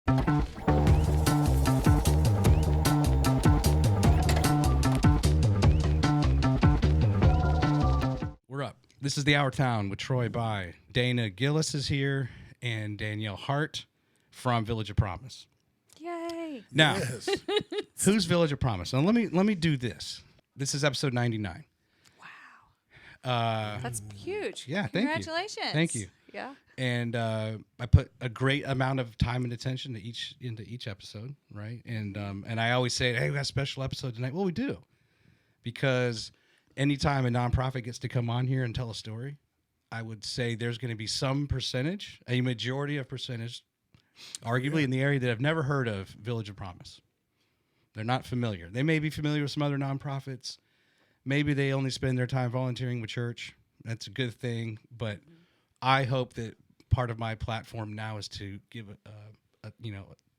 We're up. This is the Our Town with Troy By. Dana Gillis is here and Danielle Hart from Village of Promise. Yay. Now, Yes. who's Village of Promise? Now let me do this. This is episode 99. Wow. That's huge. Yeah, thank you. Congratulations. Thank you. Yeah. And I put a great amount of time and attention into each episode, right? And I always say, hey, we got a special episode tonight. Well, we do, because anytime a nonprofit gets to come on here and tell a story, I would say there's going to be some percentage, a majority of percentage, arguably in the area that have never heard of Village of Promise. They're not familiar. They may be familiar with some other nonprofits. Maybe they only spend their time volunteering with church. That's a good thing. But I hope that part of my platform now is to give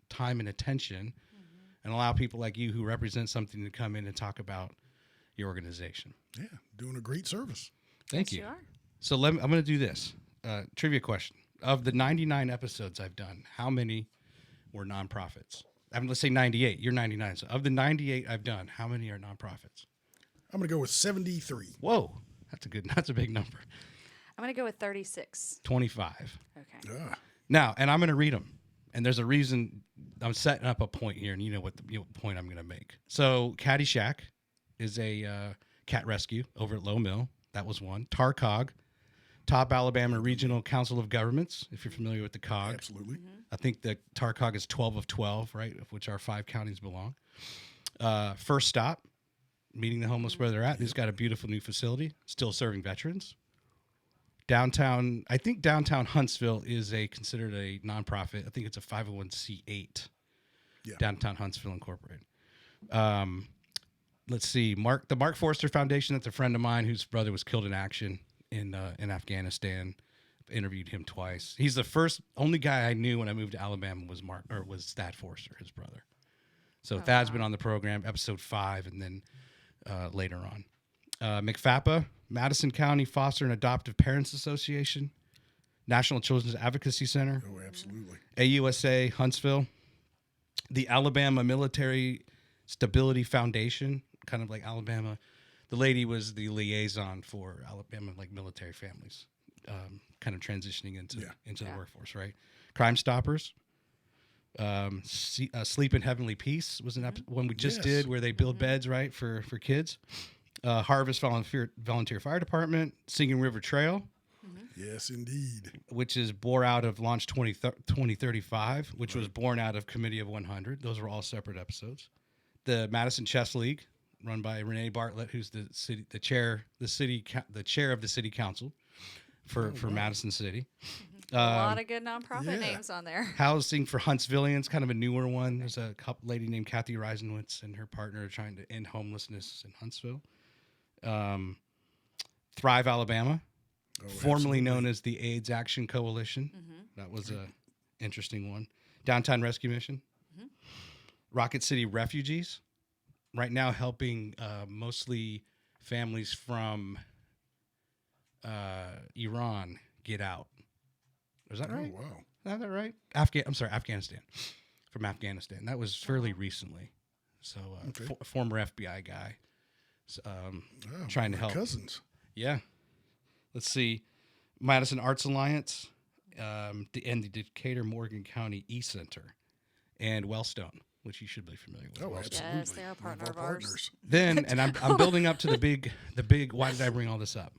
time and attention and allow people like you who represent something to come in and talk about your organization. Yeah, doing a great service. Thank Yes, you. you are. So I'm going to do this. Trivia question. Of the 99 episodes I've done, how many were nonprofits? Let's say 98. You're 99. So of the 98 I've done, how many are nonprofits? I'm going to go with 73. Whoa. That's a big number. I'm going to go with 36. 25. Okay. Yeah. Now, and I'm going to read them. And there's a reason I'm setting up a point here, and you know what point I'm going to make. So Caddyshack is a cat rescue over at Low Mill. That was one. TARCOG, Top Alabama Regional Council of Governments, if you're familiar with the COG. Absolutely. I think the TARCOG is 12 of 12, right, of which our 5 counties belong. First Stop, meeting the homeless where they're at. He's got a beautiful new facility, still serving veterans. Downtown Huntsville is considered a nonprofit. I think it's a 501c8. Yeah. Downtown Huntsville Incorporated. Let's see, the Mark Forster Foundation. That's a friend of mine whose brother was killed in action in Afghanistan. Interviewed him twice. He's the only guy I knew when I moved to Alabama was Thad Forster, his brother. So Thad's been on the program, episode 5, and then later on. McFAPA, Madison County Foster and Adoptive Parents Association, National Children's Advocacy Center. Oh, absolutely. AUSA, Huntsville, the Alabama Military Stability Foundation, kind of like Alabama. The lady was the liaison for Alabama, like military families, kind of transitioning into the workforce, right? Crime Stoppers, Sleep in Heavenly Peace was an one we just did where they build beds, right, for kids. Harvest Volunteer Fire Department, Singing River Trail. Yes, indeed. Which is bore out of Launch 2035, which was born out of Committee of 100. Those were all separate episodes. The Madison Chess League, run by Renee Bartlett, who's the chair of the city council for Madison City. A lot of good nonprofit names on there. Housing for Huntsvillians, kind of a newer one. There's a lady named Kathy Reisenwitz and her partner are trying to end homelessness in Huntsville. Thrive Alabama, formerly known as the AIDS Action Coalition. That was a interesting one. Downtown Rescue Mission. Rocket City Refugees, right now helping mostly families from Iran get out. Is that right? Oh, wow. Is that right? Afghanistan. From Afghanistan. That was fairly recently. So former FBI guy trying to help. Cousins. Yeah. Let's see. Madison Arts Alliance and the Decatur Morgan County E-Center and Wellstone, which you should be familiar with. Oh, absolutely. Yes, they're a partner of ours. Then, and I'm building up to the big. Why did I bring all this up?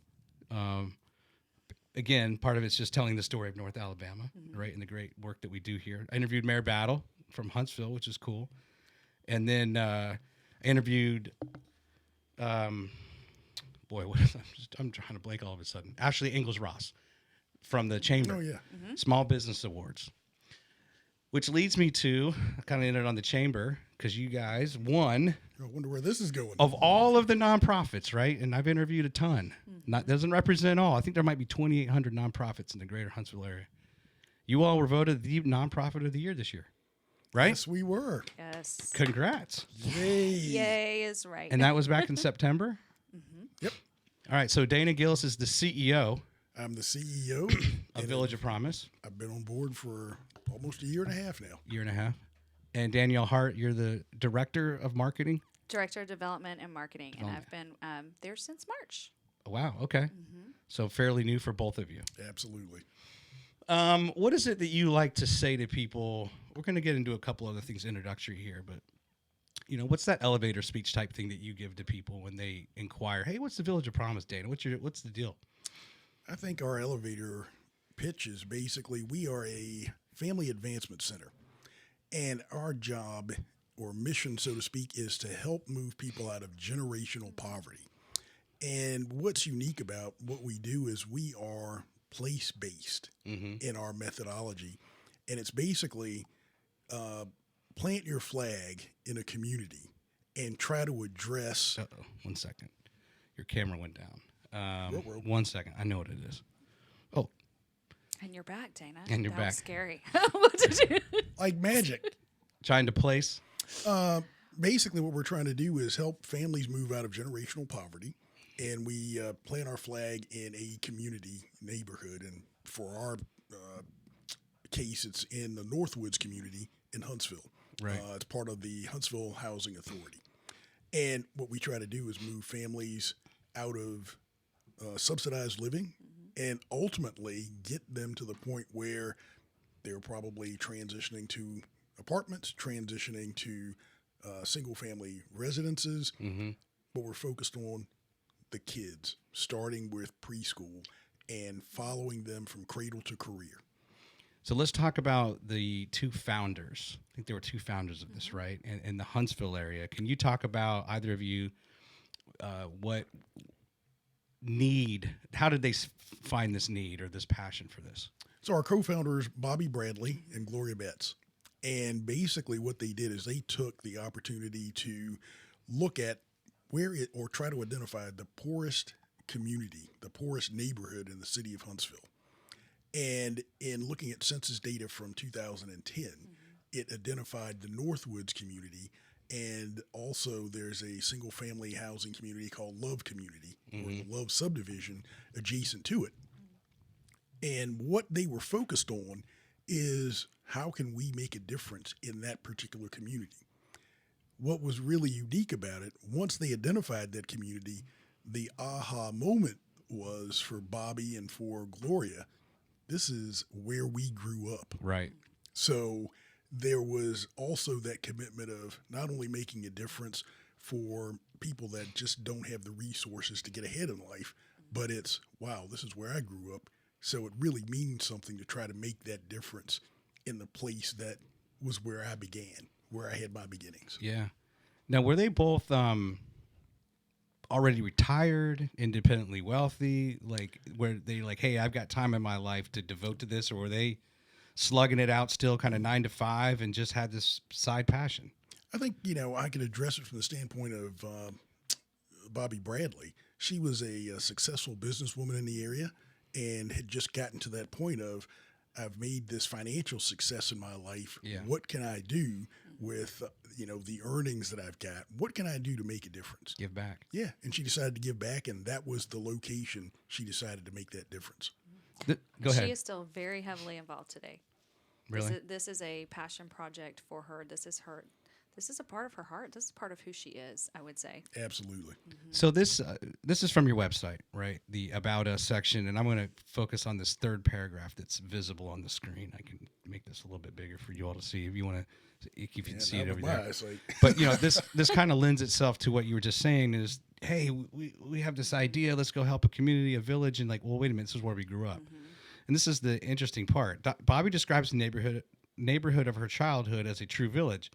Again, part of it's just telling the story of North Alabama, right, and the great work that we do here. I interviewed Mayor Battle from Huntsville, which is cool, and then I interviewed, I'm trying to blank all of a sudden. Ashley Ingalls Ross from the Chamber. Oh yeah. Small Business Awards. Which leads me to, I kind of ended on the Chamber, because you guys won. I wonder where this is going. Of all of the nonprofits, right? And I've interviewed a ton. Doesn't represent all. I think there might be 2,800 nonprofits in the greater Huntsville area. You all were voted the nonprofit of the year this year, right? Yes, we were. Yes. Congrats. Yay. Yay is right. And that was back in September? Yep. All right, so Dana Gillis is the CEO I'm the CEO of Village of Promise. I've been on board for almost a year and a half now. Year and a half. And Danielle Hart, you're the director of marketing? Director of Development and Marketing, and I've been there since March. Oh, wow. Okay. So fairly new for both of you. Absolutely. What is it that you like to say to people? We're going to get into a couple other things introductory here, but what's that elevator speech type thing that you give to people when they inquire, hey, what's the Village of Promise, Dana? What's the deal? I think our elevator pitch is basically we are a family advancement center, and our job or mission, so to speak, is to help move people out of generational poverty. And what's unique about what we do is we are place-based in our methodology, and it's basically plant your flag in a community and try to address. Uh-oh. 1 second. Your camera went down. Ruh-roh. 1 second. I know what it is. Oh, And you're back, Dana. And you're that back. Was scary. What did you? Like magic. trying to place. Basically, what we're trying to do is help families move out of generational poverty, and we plant our flag in a community neighborhood. And for our case, it's in the Northwoods community in Huntsville. Right. It's part of the Huntsville Housing Authority. And what we try to do is move families out of subsidized living and ultimately get them to the point where they're probably transitioning to apartments, transitioning to single-family residences. But we're focused on the kids, starting with preschool and following them from cradle to career. So let's talk about the two founders. I think there were two founders of this, right? In the Huntsville area. Can you talk about, either of you, what need, how did they find this need or this passion for this? So our co-founders, Bobby Bradley and Gloria Betts. And basically what they did is they took the opportunity to look at or try to identify the poorest community, the poorest neighborhood in the city of Huntsville. And in looking at census data from 2010, it identified the Northwoods community, and also there's a single-family housing community called Love Community, or the Love subdivision adjacent to it. And what they were focused on is how can we make a difference in that particular community? What was really unique about it, once they identified that community, the aha moment was for Bobby and for Gloria, this is where we grew up. Right. So there was also that commitment of not only making a difference for people that just don't have the resources to get ahead in life, but it's, wow, this is where I grew up. So it really means something to try to make that difference in the place that was where I began, where I had my beginnings. Yeah. Now, were they both already retired, independently wealthy? Like, were they like, hey, I've got time in my life to devote to this? Or were they slugging it out still kind of 9 to 5 and just had this side passion? I think, I can address it from the standpoint of Bobby Bradley. She was a successful businesswoman in the area and had just gotten to that point of, I've made this financial success in my life. Yeah. What can I do with, the earnings that I've got? What can I do to make a difference? Give back. Yeah. And she decided to give back, and that was the location she decided to make that difference. Go ahead. She is still very heavily involved today. Really? This is a passion project for her. This is a part of her heart. This is part of who she is, I would say. Absolutely. So this is from your website, right? The About Us section, and I'm going to focus on this third paragraph that's visible on the screen. I can make this a little bit bigger for you all to see if you want to. If you can see it over there. But this kind of lends itself to what you were just saying is, hey, we have this idea. Let's go help a community, a village, and like, well, wait a minute, this is where we grew up. And this is the interesting part. Bobby describes the neighborhood of her childhood as a true village.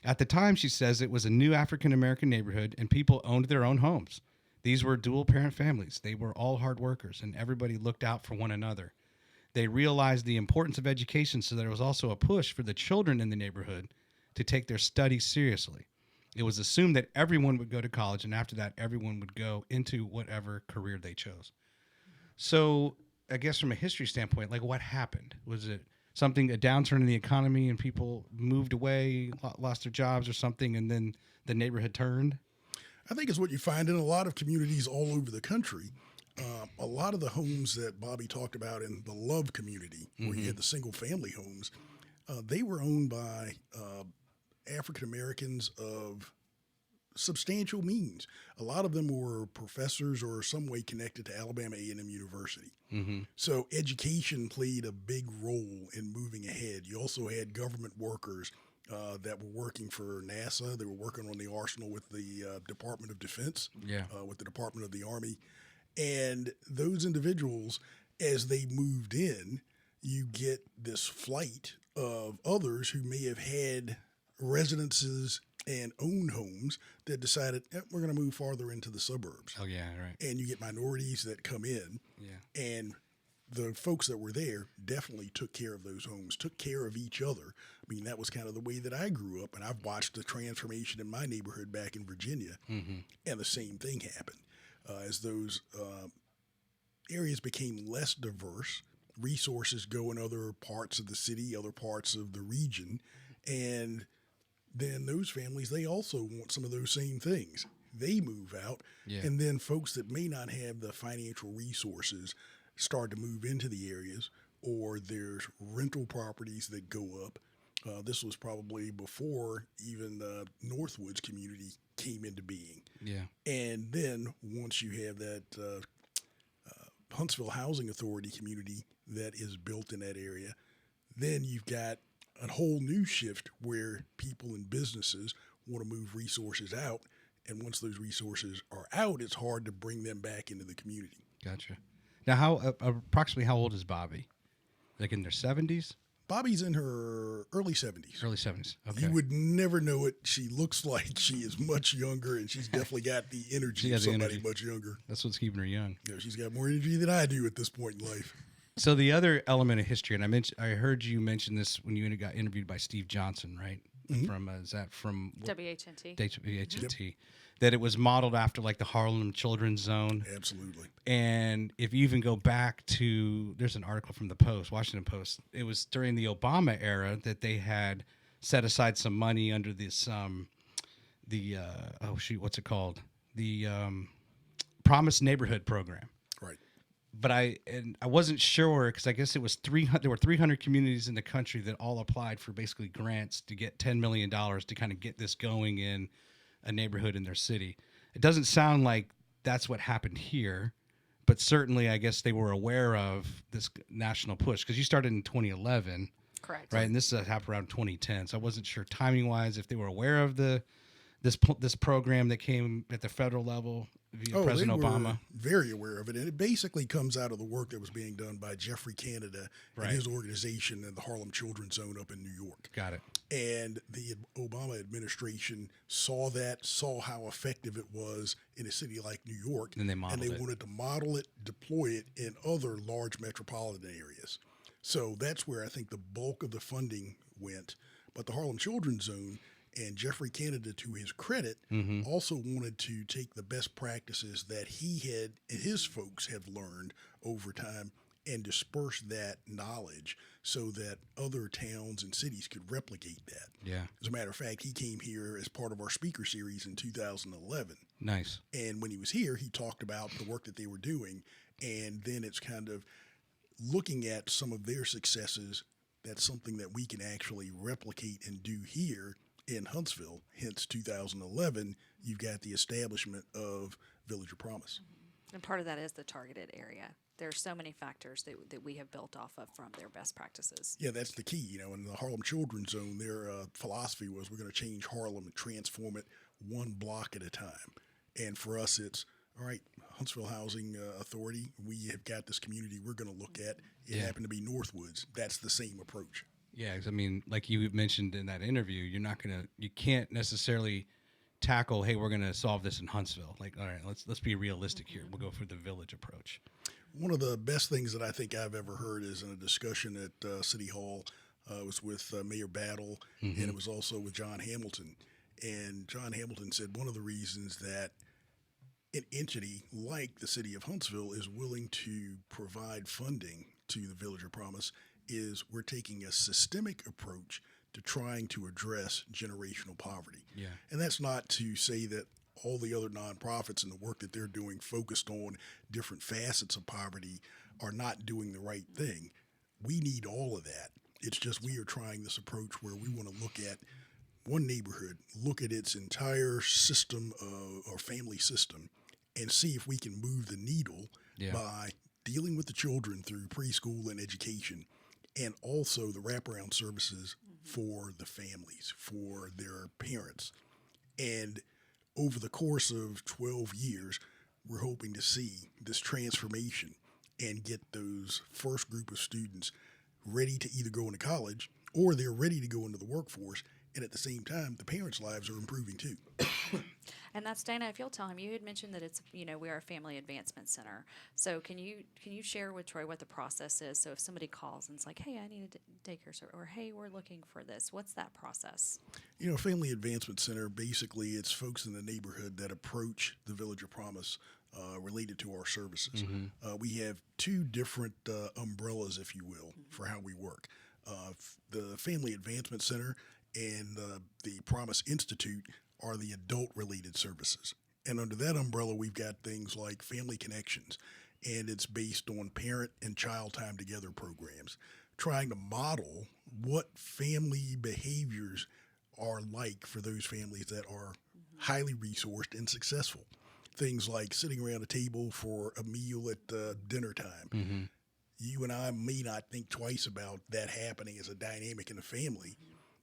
At the time, she says, it was a new African-American neighborhood, and people owned their own homes. These were dual-parent families. They were all hard workers, and everybody looked out for one another. They realized the importance of education, so there was also a push for the children in the neighborhood to take their studies seriously. It was assumed that everyone would go to college, and after that, everyone would go into whatever career they chose. So I guess from a history standpoint, like, what happened? Was it a downturn in the economy and people moved away, lost their jobs or something, and then the neighborhood turned? I think it's what you find in a lot of communities all over the country. A lot of the homes that Bobby talked about in the Love community, where you had the single family homes, They were owned by African Americans of substantial means. A lot of them were professors or some way connected to Alabama A&M University. Mm-hmm. So education played a big role in moving ahead. You also had government workers that were working for NASA. They were working on the arsenal with the Department of Defense, Yeah. with the Department of the Army. And those individuals, as they moved in, you get this flight of others who may have had residences and owned homes that decided we're going to move farther into the suburbs. Oh yeah, right. And you get minorities that come in, Yeah. and the folks that were there definitely took care of those homes, took care of each other. I mean, that was kind of the way that I grew up, and I've watched the transformation in my neighborhood back in Virginia, and the same thing happened. As those areas became less diverse, resources go in other parts of the city, other parts of the region, and then those families, they also want some of those same things. They move out, Yeah. and then folks that may not have the financial resources start to move into the areas, or there's rental properties that go up. This was probably before even the Northwoods community came into being. Yeah. And then once you have that Huntsville Housing Authority community that is built in that area, then you've got a whole new shift where people and businesses want to move resources out. And once those resources are out, it's hard to bring them back into the community. Gotcha. Now, how approximately how old is Bobby? Like in their 70s? Bobby's in her early 70s. Early 70s. Okay. You would never know it. She looks like she is much younger, and she's definitely got the energy She of has the somebody energy. much younger. That's what's keeping her young. You know, she's got more energy than I do at this point in life. So the other element of history, and I heard you mention this when you got interviewed by Steve Johnson, right? From is that from WHNT. WHNT? That it was modeled after like the Harlem Children's Zone. Absolutely. And if you even go back to, there's an article from the Post, Washington Post. It was during the Obama era that they had set aside some money under this, what's it called? The Promised Neighborhood Program. Right. But I wasn't sure because I guess it was 300. There were 300 communities in the country that all applied for basically grants to get $10 million to kind of get this going in a neighborhood in their city. It doesn't sound like that's what happened here, but certainly I guess they were aware of this national push because you started in 2011, Correct. right? And this happened around 2010. So I wasn't sure timing wise if they were aware of this program that came at the federal level via President they were Obama. very aware of it. And it basically comes out of the work that was being done by Geoff Canada Right. and his organization in the Harlem Children's Zone up in New York. Got it. And the Obama administration saw how effective it was in a city like New York. And they modeled it. wanted to model it, deploy it in other large metropolitan areas. So that's where I think the bulk of the funding went. But the Harlem Children's Zone and Geoff Canada, to his credit, also wanted to take the best practices that he had and his folks have learned over time and disperse that knowledge so that other towns and cities could replicate that. Yeah. As a matter of fact, he came here as part of our speaker series in 2011. Nice. And when he was here, he talked about the work that they were doing. And then it's kind of looking at some of their successes. That's something that we can actually replicate and do here in Huntsville. Hence 2011, you've got the establishment of Village of Promise. And part of that is the targeted area. There are so many factors that we have built off of from their best practices. Yeah, that's the key. You know, in the Harlem Children's Zone, their philosophy was we're going to change Harlem and transform it one block at a time. And for us, it's, all right, Huntsville Housing Authority, we have got this community we're going to look at. It Yeah. happened to be Northwoods. That's the same approach. Yeah, 'cause I mean, like you mentioned in that interview, you can't necessarily tackle, hey, we're gonna solve this in Huntsville. Like, all right, let's be realistic here. We'll go for the village approach. One of the best things that I think I've ever heard is in a discussion at City Hall. It was with Mayor Battle, and it was also with John Hamilton. And John Hamilton said one of the reasons that an entity like the city of Huntsville is willing to provide funding to the Village of Promise is we're taking a systemic approach to trying to address generational poverty. Yeah. And that's not to say that all the other nonprofits and the work that they're doing focused on different facets of poverty are not doing the right thing. We need all of that. It's just we are trying this approach where we want to look at one neighborhood, look at its entire system or family system, and see if we can move the needle by dealing with the children through preschool and education, and also the wraparound services for the families, for their parents. And over the course of 12 years, we're hoping to see this transformation and get those first group of students ready to either go into college or they're ready to go into the workforce. And at the same time, the parents' lives are improving too. And that's Dana. If you'll tell him, you had mentioned that it's we are a family advancement center. So can you share with Troy what the process is? So if somebody calls and it's like, hey, I need a daycare service, or hey, we're looking for this. What's that process? Family advancement center, basically it's folks in the neighborhood that approach the Village of Promise related to our services. We have two different umbrellas, if you will, for how we work. The Family Advancement Center and the Promise Institute are the adult-related services. And under that umbrella, we've got things like Family Connections, and it's based on parent and child time together programs, trying to model what family behaviors are like for those families that are highly resourced and successful. Things like sitting around a table for a meal at dinner time. You and I may not think twice about that happening as a dynamic in a family,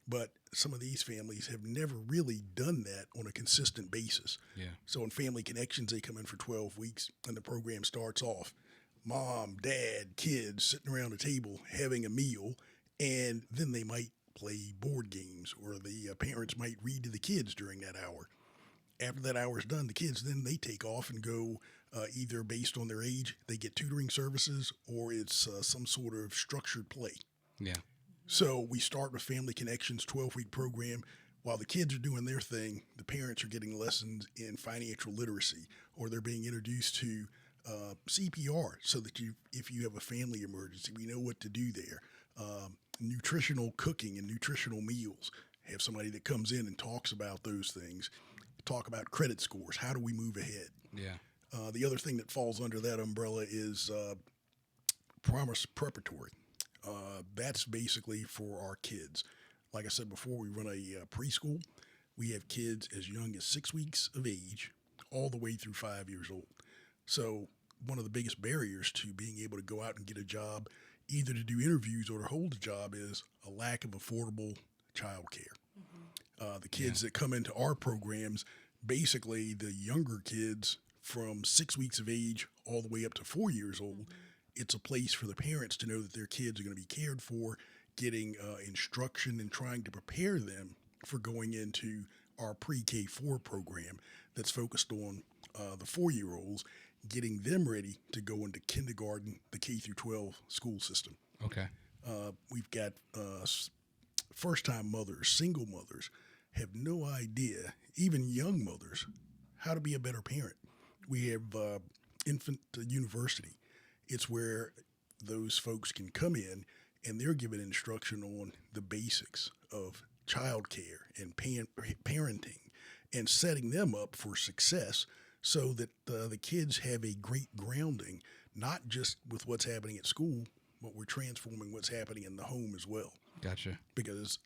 but some of these families have never really done that on a consistent basis. So in Family Connections, they come in for 12 weeks, and the program starts off. Mom, dad, kids sitting around a table having a meal, and then they might play board games, or the parents might read to the kids during that hour. After that hour is done, the kids then they take off and go either based on their age, they get tutoring services, or it's some sort of structured play. So we start with Family Connections 12-week program. While the kids are doing their thing, the parents are getting lessons in financial literacy, or they're being introduced to CPR so that if you have a family emergency, we know what to do there. Nutritional cooking and nutritional meals. Have somebody that comes in and talks about those things. Talk about credit scores. How do we move ahead? The other thing that falls under that umbrella is Promise Preparatory. That's basically for our kids. Like I said before, we run a preschool. We have kids as young as 6 weeks of age all the way through 5 years old. So one of the biggest barriers to being able to go out and get a job, either to do interviews or to hold a job, is a lack of affordable child care. The kids that come into our programs, basically the younger kids from 6 weeks of age all the way up to 4 years old, it's a place for the parents to know that their kids are going to be cared for, getting instruction and trying to prepare them for going into our pre-K4 program that's focused on the 4-year-olds, getting them ready to go into kindergarten, the K through 12 school system. We've got first-time mothers, single mothers, have no idea, even young mothers, how to be a better parent. We have infant university. It's where those folks can come in and they're given instruction on the basics of child care and parenting and setting them up for success so that the kids have a great grounding, not just with what's happening at school, but we're transforming what's happening in the home as well. Because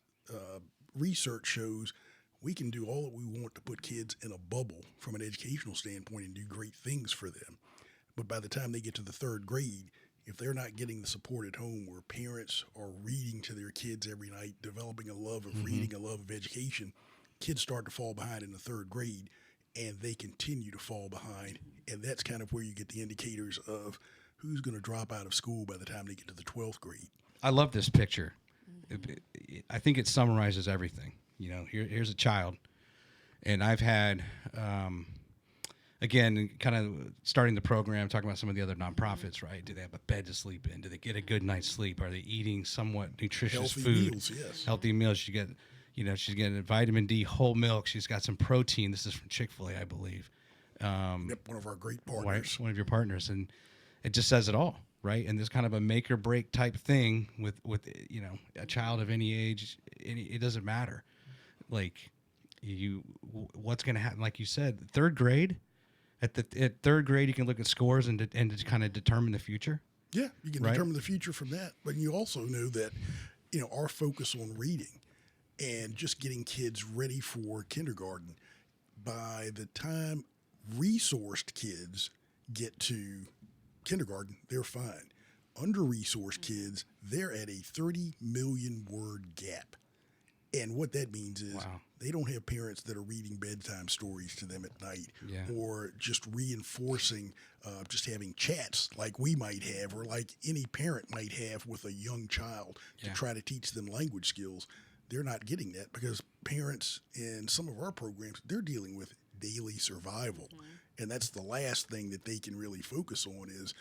research shows we can do all that we want to put kids in a bubble from an educational standpoint and do great things for them. But by the time they get to the third grade, if they're not getting the support at home where parents are reading to their kids every night, developing a love of reading, a love of education, kids start to fall behind in the third grade, and they continue to fall behind. And that's kind of where you get the indicators of who's going to drop out of school by the time they get to the 12th grade. I love this picture. I think it summarizes everything. Here's a child, and I've had, again, kind of starting the program, talking about some of the other nonprofits, right? Do they have a bed to sleep in? Do they get a good night's sleep? Are they eating somewhat nutritious Healthy food? meals, yes. Healthy meals. She's getting vitamin D, whole milk. She's got some protein. This is from Chick-fil-A, I believe. One of our great partners. One of your partners, and it just says it all, right? And this kind of a make or break type thing with a child of any age, it doesn't matter. What's going to happen? Like you said, third grade. At third grade, you can look at scores and to kind of determine the future. Yeah, you can determine the future from that. But you also know that our focus on reading and just getting kids ready for kindergarten. By the time resourced kids get to kindergarten, they're fine. Under-resourced kids, they're at a 30 million word gap. And what that means is Wow. they don't have parents that are reading bedtime stories to them at night, Yeah. or just reinforcing, just having chats like we might have, or like any parent might have with a young child to Yeah. try to teach them language skills. They're not getting that because parents in some of our programs, they're dealing with daily survival. And that's the last thing that they can really focus on is,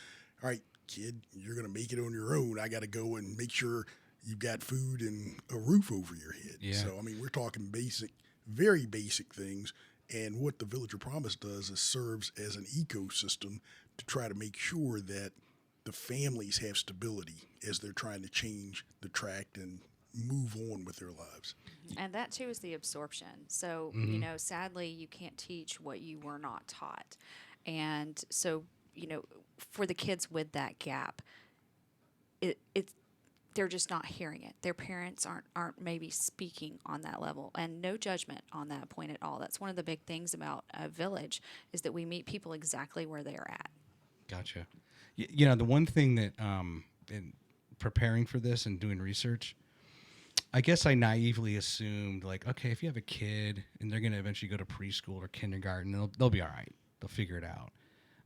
all right, kid, you're going to make it on your own. I got to go and make sure you've got food and a roof over your head. Yeah. So, I mean, we're talking basic, very basic things. And what the Village of Promise does is serves as an ecosystem to try to make sure that the families have stability as they're trying to change the track and move on with their lives. And that too is the absorption. So, sadly, you can't teach what you were not taught. And so, for the kids with that gap, it's they're just not hearing it. Their parents aren't maybe speaking on that level, and no judgment on that point at all. That's one of the big things about a village is that we meet people exactly where they are at. Gotcha. The one thing that in preparing for this and doing research, I guess I naively assumed, like, okay, if you have a kid and they're going to eventually go to preschool or kindergarten, they'll be all right. They'll figure it out.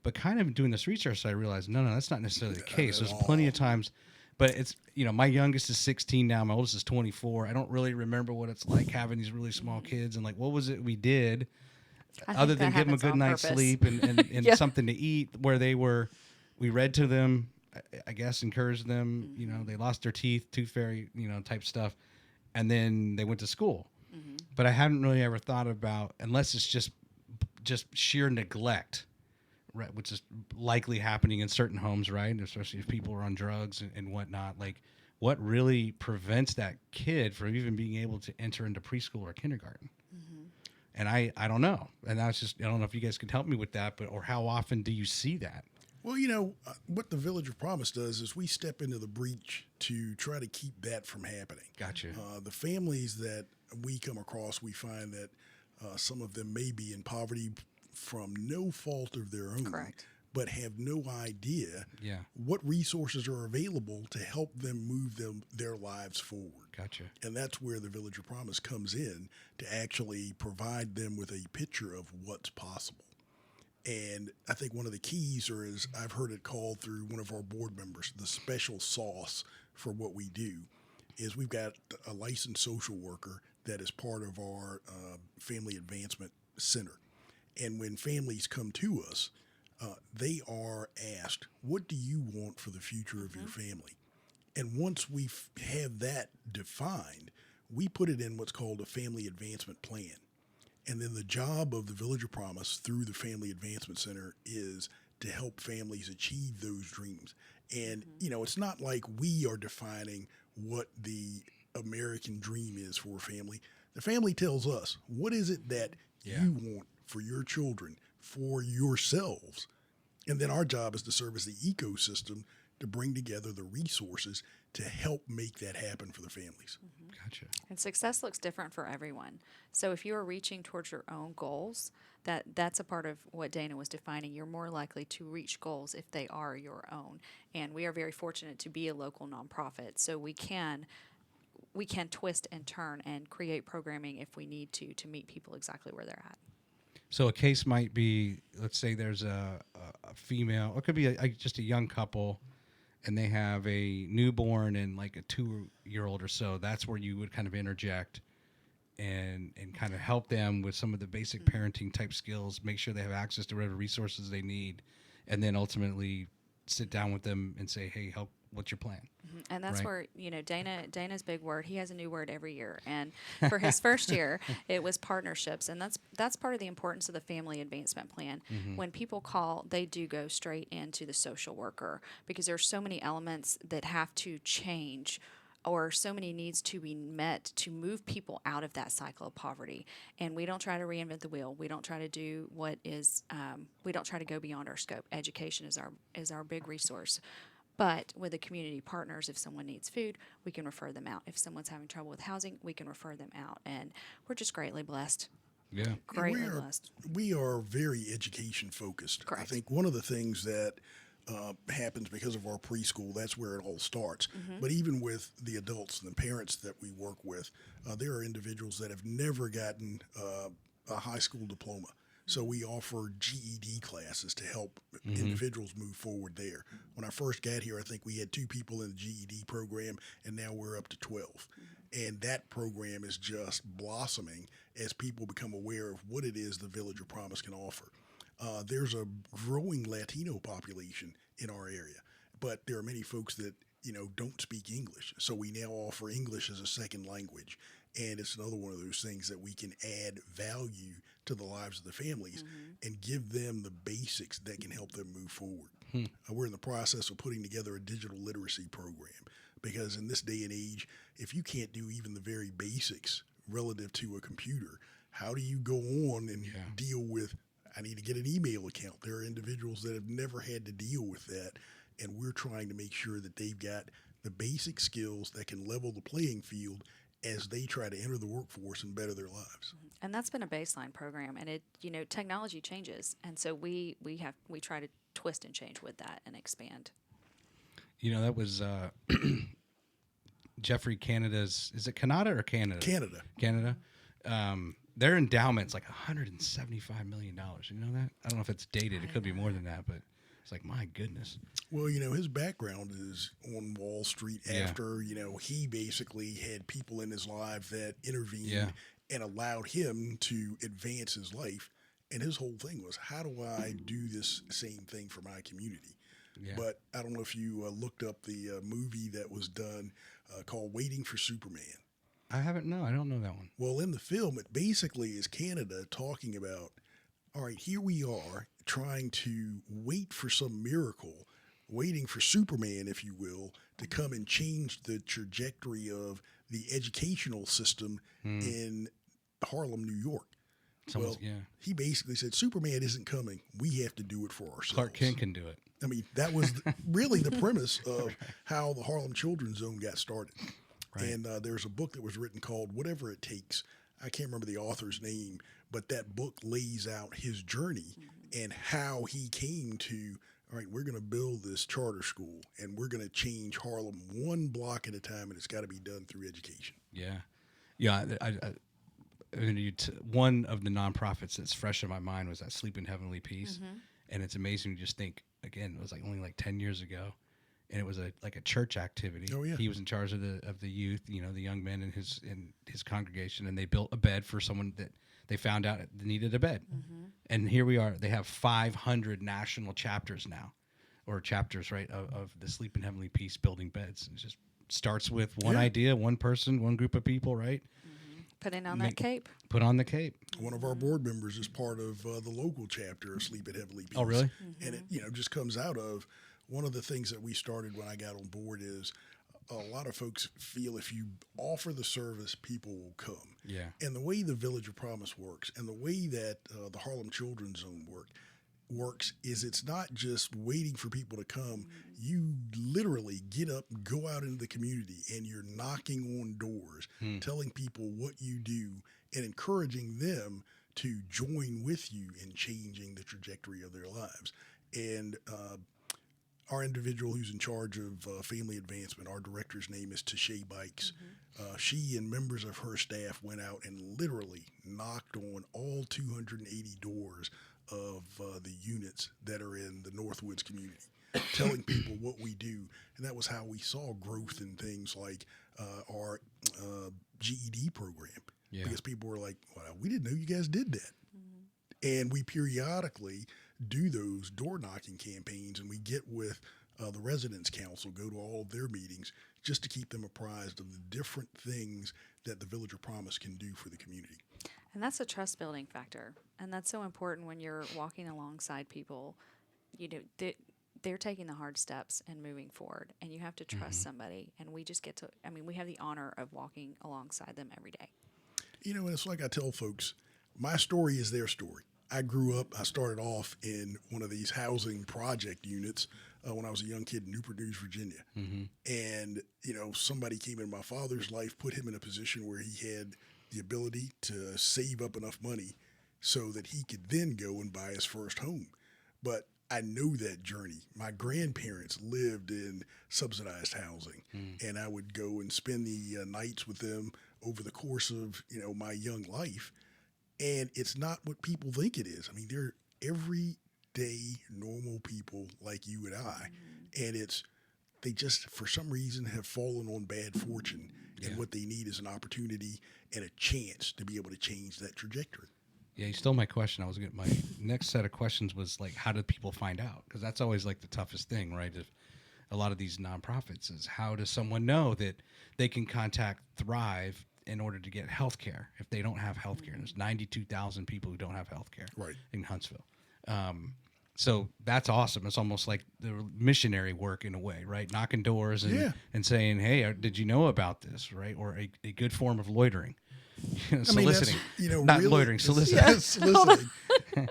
But kind of doing this research, I realized, no, that's not necessarily the case. There's plenty of times, but it's, my youngest is 16 now. My oldest is 24. I don't really remember what it's like having these really small kids and like, what was it we did other than give them a good night's sleep and Yeah. something to eat where we read to them, I guess, encouraged them, they lost their teeth, tooth fairy, type stuff. And then they went to school. But I hadn't really ever thought about, unless it's just sheer neglect, right, which is likely happening in certain homes, right? Especially if people are on drugs and whatnot. Like, what really prevents that kid from even being able to enter into preschool or kindergarten? And I don't know. And that's just, I don't know if you guys could help me with that, or how often do you see that? Well, what the Village of Promise does is we step into the breach to try to keep that from happening. Gotcha. The families that we come across, we find that some of them may be in poverty from no fault of their own, Correct. but have no idea Yeah. what resources are available to help them move their lives forward. Gotcha. And that's where the Village of Promise comes in to actually provide them with a picture of what's possible. And I think one of the keys, or as I've heard it called through one of our board members, the special sauce for what we do, is we've got a licensed social worker that is part of our Family Advancement Center. And when families come to us, they are asked, what do you want for the future of your family? And once we have that defined, we put it in what's called a family advancement plan. And then the job of the Village of Promise through the Family Advancement Center is to help families achieve those dreams. And, it's not like we are defining what the American dream is for a family. The family tells us, what is it that you want for your children, for yourselves? And then our job is to serve as the ecosystem to bring together the resources to help make that happen for the families. Gotcha. And success looks different for everyone. So if you are reaching towards your own goals, that's a part of what Dana was defining. You're more likely to reach goals if they are your own. And we are very fortunate to be a local nonprofit, so we can twist and turn and create programming if we need to meet people exactly where they're at. So a case might be, let's say there's a female, or it could be just a young couple, and they have a newborn and like a 2-year-old or so. That's where you would kind of interject and kind of help them with some of the basic parenting type skills, make sure they have access to whatever resources they need, and then ultimately sit down with them and say, hey, what's your plan? And that's Right. where, Dana's big word, he has a new word every year. And for his first year, it was partnerships. And that's part of the importance of the family advancement plan. When people call, they do go straight into the social worker because there's so many elements that have to change or so many needs to be met to move people out of that cycle of poverty. And we don't try to reinvent the wheel. We don't try to do we don't try to go beyond our scope. Education is our big resource. But with the community partners, if someone needs food, we can refer them out. If someone's having trouble with housing, we can refer them out. And we're just greatly blessed. Yeah. Greatly blessed. We are very education focused. Correct. I think one of the things that happens because of our preschool, that's where it all starts. But even with the adults and the parents that we work with, there are individuals that have never gotten a high school diploma. So we offer GED classes to help individuals move forward there. When I first got here, I think we had 2 people in the GED program, and now we're up to 12. And that program is just blossoming as people become aware of what it is the Village of Promise can offer. There's a growing Latino population in our area, but there are many folks that don't speak English. So we now offer English as a second language. And it's another one of those things that we can add value to the lives of the families and give them the basics that can help them move forward. We're in the process of putting together a digital literacy program because in this day and age, if you can't do even the very basics relative to a computer, how do you go on and deal with, I need to get an email account? There are individuals that have never had to deal with that, and we're trying to make sure that they've got the basic skills that can level the playing field as they try to enter the workforce and better their lives. And that's been a baseline program, and technology changes, and so we try to twist and change with that and expand. That was Geoffrey Canada's. Is it Canada or Canada? Canada. Their endowment's like $175 million. You know that? I don't know if it's dated. It could be more than that, but it's like, my goodness. Well, his background is on Wall Street after, he basically had people in his life that intervened and allowed him to advance his life. And his whole thing was, how do I do this same thing for my community? Yeah. But I don't know if you looked up the movie that was done called Waiting for Superman. I haven't. No, I don't know that one. Well, in the film, it basically is Canada talking about, all right, here we are trying to wait for some miracle, waiting for Superman, if you will, to come and change the trajectory of the educational system in Harlem, New York. He basically said, Superman isn't coming. We have to do it for ourselves. Clark Kent can do it. I mean, that was really the premise of how the Harlem Children's Zone got started. Right. And there's a book that was written called Whatever It Takes. I can't remember the author's name, but that book lays out his journey and how he came to, all right, we're going to build this charter school and we're going to change Harlem one block at a time, and it's got to be done through education. Yeah. Yeah. One of the nonprofits that's fresh in my mind was that Sleep in Heavenly Peace. And it's amazing to just think, again, it was only 10 years ago. And it was a church activity. Oh, yeah. He was in charge of the youth, the young men in his congregation, and they built a bed for someone that they found out needed a bed. And here we are. They have 500 national chapters now, or chapters, right, of the Sleep in Heavenly Peace building beds. It just starts with one idea, one person, one group of people, right? Putting on that cape. Put on the cape. One of our board members is part of the local chapter of Sleep in Heavenly Peace. Oh, really? And it just comes out of one of the things that we started when I got on board is a lot of folks feel if you offer the service, people will come. Yeah. And the way the Village of Promise works and the way that the Harlem Children's Zone works is it's not just waiting for people to come. You literally get up, go out into the community, and you're knocking on doors, telling people what you do and encouraging them to join with you in changing the trajectory of their lives. And our individual who's in charge of family advancement, our director's name is Tashay Bikes. She and members of her staff went out and literally knocked on all 280 doors of the units that are in the Northwoods community, telling people what we do. And that was how we saw growth in things like our GED program. Yeah. Because people were like, wow, we didn't know you guys did that. And we periodically do those door knocking campaigns, and we get with the residents council, go to all of their meetings just to keep them apprised of the different things that the Village of Promise can do for the community. And that's a trust building factor. And that's so important when you're walking alongside people. They're taking the hard steps and moving forward, and you have to trust somebody. And we just get to, we have the honor of walking alongside them every day. And it's like I tell folks, my story is their story. I grew up, I started off in one of these housing project units when I was a young kid in Newport News, Virginia. And, somebody came in my father's life, put him in a position where he had the ability to save up enough money so that he could then go and buy his first home. But I know that journey. My grandparents lived in subsidized housing, and I would go and spend the nights with them over the course of, my young life. And it's not what people think it is. I mean, they're everyday normal people like you and I. And they just, for some reason, have fallen on bad fortune. And what they need is an opportunity and a chance to be able to change that trajectory. Yeah, you stole my question. My next set of questions was like, how do people find out? Because that's always like the toughest thing, right? If a lot of these nonprofits is how does someone know that they can contact Thrive in order to get health care if they don't have health care? There's 92,000 people who don't have health care in Huntsville. So that's awesome. It's almost like the missionary work in a way, right? Knocking doors and saying, hey, did you know about this, right? Or a good form of loitering. Soliciting. Not really, loitering, soliciting. Yeah, soliciting.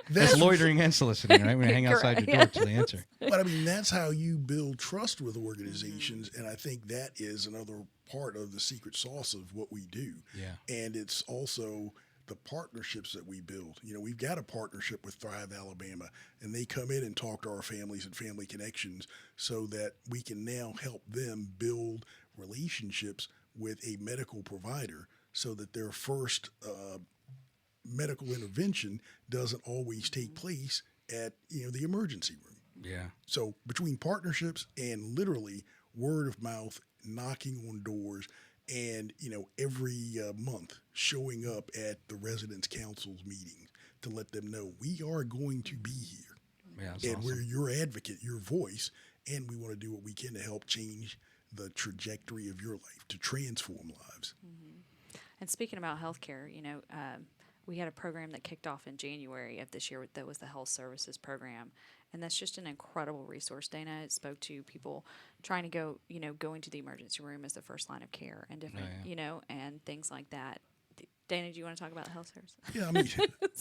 That's loitering and soliciting, right? When you hang outside your door till they answer. But I mean, that's how you build trust with organizations. And I think that is another part of the secret sauce of what we do. Yeah. And it's also the partnerships that we build. We've got a partnership with Thrive Alabama, and they come in and talk to our families and family connections so that we can now help them build relationships with a medical provider so that their first medical intervention doesn't always take place at the emergency room. Yeah. So between partnerships and literally word of mouth, knocking on doors, and every month showing up at the residents' council's meetings to let them know we are going to be here, and awesome. we're your advocate, your voice, and we want to do what we can to help change the trajectory of your life, to transform lives. And speaking about healthcare, we had a program that kicked off in January of this year that was the Health Services Program. And that's just an incredible resource. Dana, it spoke to people trying to go into the emergency room as the first line of care and different, and things like that. Dana, do you want to talk about health services? Yeah, I mean,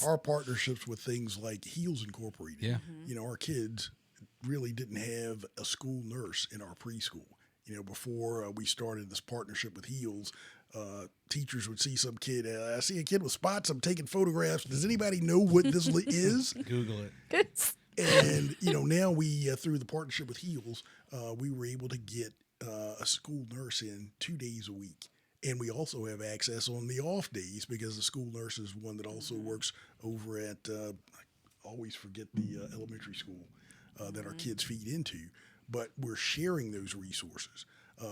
our partnerships with things like Heals Incorporated. Yeah. Our kids really didn't have a school nurse in our preschool. Before we started this partnership with Heals, teachers would see some kid. I see a kid with spots. I'm taking photographs. Does anybody know what this is? Google it. And now we through the partnership with Heals, we were able to get a school nurse in 2 days a week. And we also have access on the off days because the school nurse is one that also works over at, I always forget the elementary school that our kids feed into. But we're sharing those resources.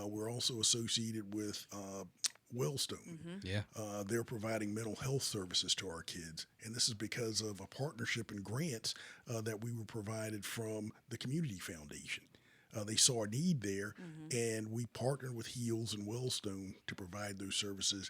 We're also associated with Wellstone. Yeah. They're providing mental health services to our kids. And this is because of a partnership and grants that we were provided from the Community Foundation. They saw a need there, and we partnered with Heals and Wellstone to provide those services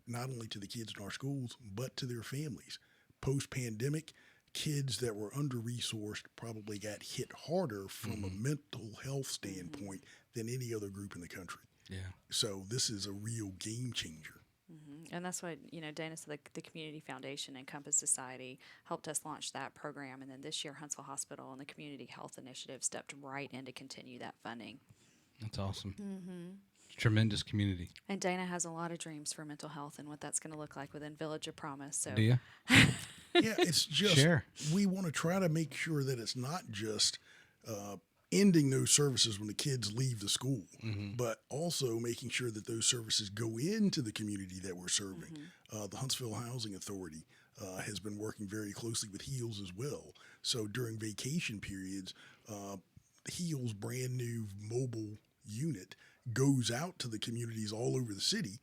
not only to the kids in our schools, but to their families. Post-pandemic, kids that were under-resourced probably got hit harder from a mental health standpoint than any other group in the country. Yeah. So this is a real game changer. And that's what, Dana said, the Community Foundation and Compass Society helped us launch that program. And then this year, Huntsville Hospital and the Community Health Initiative stepped right in to continue that funding. That's awesome. Tremendous community. And Dana has a lot of dreams for mental health and what that's going to look like within Village of Promise. So Do you? Yeah, it's just, we want to try to make sure that it's not just ending those services when the kids leave the school, but also making sure that those services go into the community that we're serving. The Huntsville Housing Authority has been working very closely with Heals as well. So during vacation periods, Heals' brand new mobile unit goes out to the communities all over the city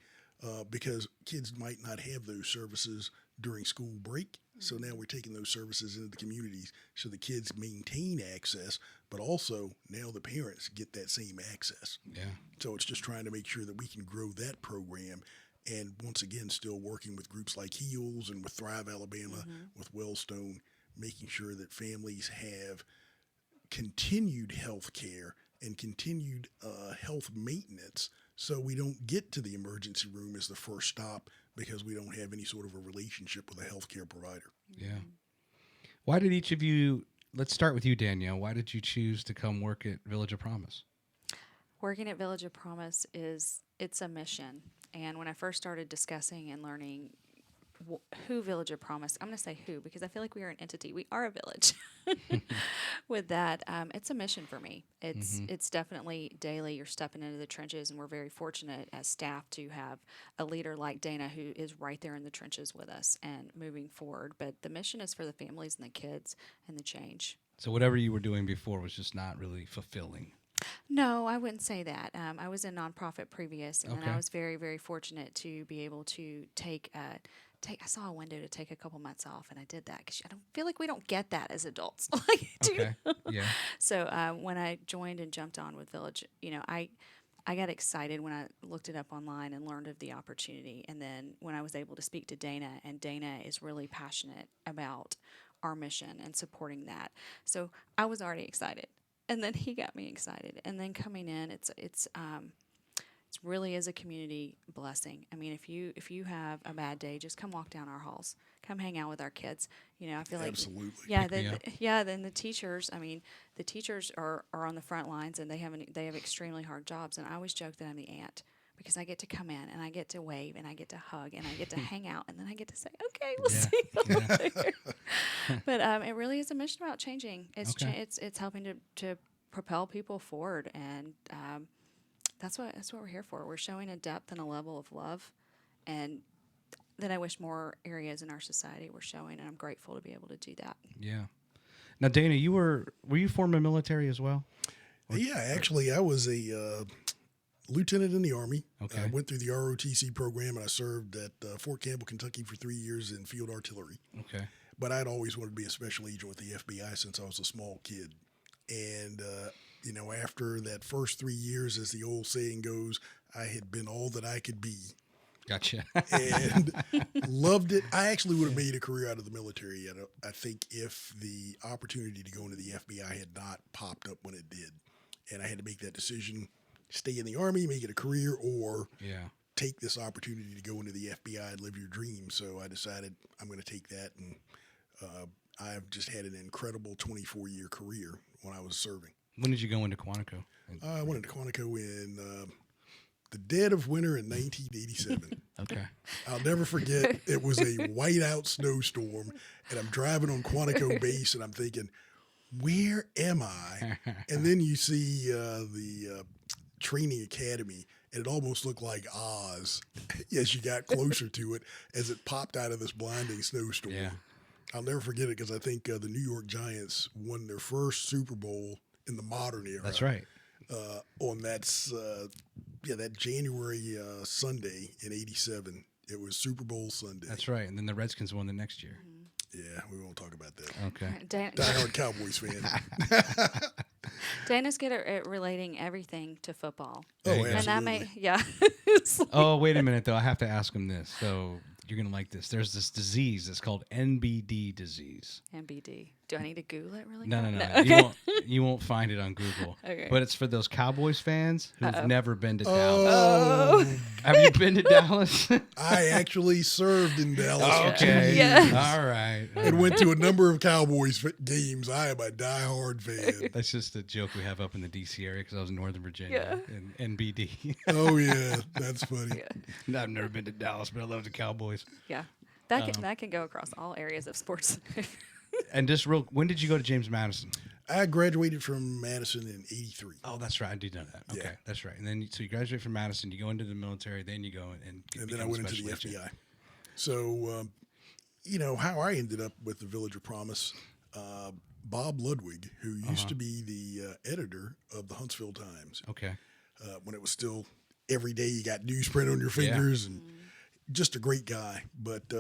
because kids might not have those services during school break. So now we're taking those services into the communities so the kids maintain access, but also now the parents get that same access. Yeah. So it's just trying to make sure that we can grow that program. And once again, still working with groups like Heals and with Thrive Alabama, with Wellstone, making sure that families have continued health care and continued health maintenance so we don't get to the emergency room as the first stop because we don't have any sort of a relationship with a healthcare provider. Yeah. Why did each of you let's start with you, Danielle. Why did you choose to come work at Village of Promise? Working at Village of Promise it's a mission. And when I first started discussing and learning who Village of Promise, I'm going to say who because I feel like we are an entity. We are a village. With that, it's a mission for me. It's definitely daily. You're stepping into the trenches, and we're very fortunate as staff to have a leader like Dana who is right there in the trenches with us and moving forward. But the mission is for the families and the kids and the change. So whatever you were doing before was just not really fulfilling. No, I wouldn't say that. I was in nonprofit previous, and then Okay. I was very, very fortunate to be able to take. I saw a window to take a couple months off, and I did that because I don't feel like we don't get that as adults. Like, do you Okay. Yeah. So when I joined and jumped on with Village, I got excited when I looked it up online and learned of the opportunity. And then when I was able to speak to Dana, and Dana is really passionate about our mission and supporting that. So I was already excited. And then he got me excited. And then coming in, it's really is a community blessing. I mean, if you have a bad day, just come walk down our halls. Come hang out with our kids. I feel like Absolutely. yeah, Pick me then up. then the teachers. I mean, the teachers are on the front lines and they have extremely hard jobs. And I always joke that I'm the aunt because I get to come in and I get to wave and I get to hug and I get to hang out and then I get to say, okay, we'll Yeah, see you yeah. later. But it really is a mission about changing. Okay. It's helping to propel people forward and. That's what we're here for. We're showing a depth and a level of love, and that I wish more areas in our society were showing. And I'm grateful to be able to do that. Yeah. Now, Dana, were you former military as well? Yeah, actually, I was a lieutenant in the Army. Okay. I went through the ROTC program, and I served at Fort Campbell, Kentucky for 3 years in field artillery. Okay. But I'd always wanted to be a special agent with the FBI since I was a small kid. And, after that first 3 years, as the old saying goes, I had been all that I could be Gotcha. and loved it. I actually would have made a career out of the military. I think if the opportunity to go into the FBI had not popped up when it did, and I had to make that decision, stay in the Army, make it a career, or Yeah. take this opportunity to go into the FBI and live your dream. So I decided I'm going to take that, and I've just had an incredible 24-year career when I was serving. When did you go into Quantico? I went into Quantico in the dead of winter in 1987. Okay. I'll never forget. It was a whiteout snowstorm, and I'm driving on Quantico base, and I'm thinking, where am I? And then you see the training academy, and it almost looked like Oz as you got closer to it as it popped out of this blinding snowstorm. Yeah. I'll never forget it because I think the New York Giants won their first Super Bowl in the modern era. That's right. On that January Sunday in '87. It was Super Bowl Sunday. That's right. And then the Redskins won the next year. Yeah, we won't talk about that. Okay. Diehard Cowboys fan. Dana's good at relating everything to football. There you Oh, go. And that absolutely. It's like- Oh, wait a minute, though. I have to ask him this. So you're going to like this. There's this disease that's called NBD disease. MBD. Do I need to Google it really? No, quick? no, no. Okay. You won't find it on Google. Okay. But it's for those Cowboys fans who've never been to Oh, Dallas. Have you been to Dallas? I actually served in Dallas for 2 Okay. years Yes. All right. and went to a number of Cowboys games. I am a diehard fan. That's just a joke we have up in the D.C. area because I was in Northern Virginia and NBD. Oh yeah, that's funny. I've never been to Dallas, but I love the Cowboys. Yeah. That can go across all areas of sports. And just when did you go to James Madison? I graduated from Madison in '83. Oh, that's right. I did know that. Okay, Yeah. that's right. And then so you graduate from Madison, you go into the military, then you go and And then become I a went into special the agent. FBI. So, how I ended up with the Village of Promise, Bob Ludwig, who used to be the editor of the Huntsville Times, Okay. when it was still every day you got newsprint on your fingers, and just a great guy. But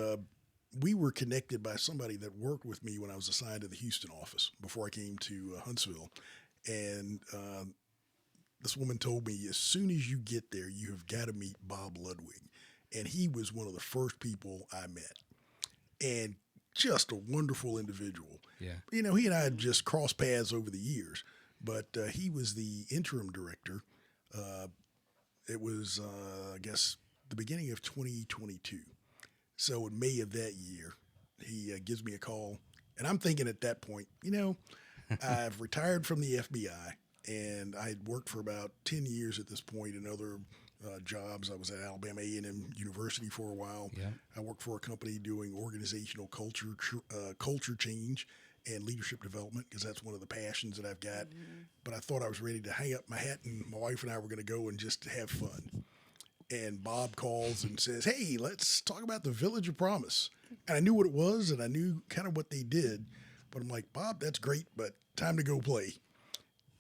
we were connected by somebody that worked with me when I was assigned to the Houston office before I came to Huntsville. And this woman told me, as soon as you get there, you have got to meet Bob Ludwig. And he was one of the first people I met. And just a wonderful individual. Yeah. He and I had just crossed paths over the years, but he was the interim director. It was, I guess, the beginning of 2022. So in May of that year, he gives me a call, And I'm thinking at that point, I've retired from the FBI, and I had worked for about 10 years at this point in other jobs. I was at Alabama A&M University for a while. Yeah. I worked for a company doing organizational culture change and leadership development, because that's one of the passions that I've got. But I thought I was ready to hang up my hat, and my wife and I were going to go and just have fun. And Bob calls and says, "Hey, let's talk about the Village of Promise." And I knew what it was, and I knew kind of what they did. But I'm like, "Bob, that's great, but time to go play."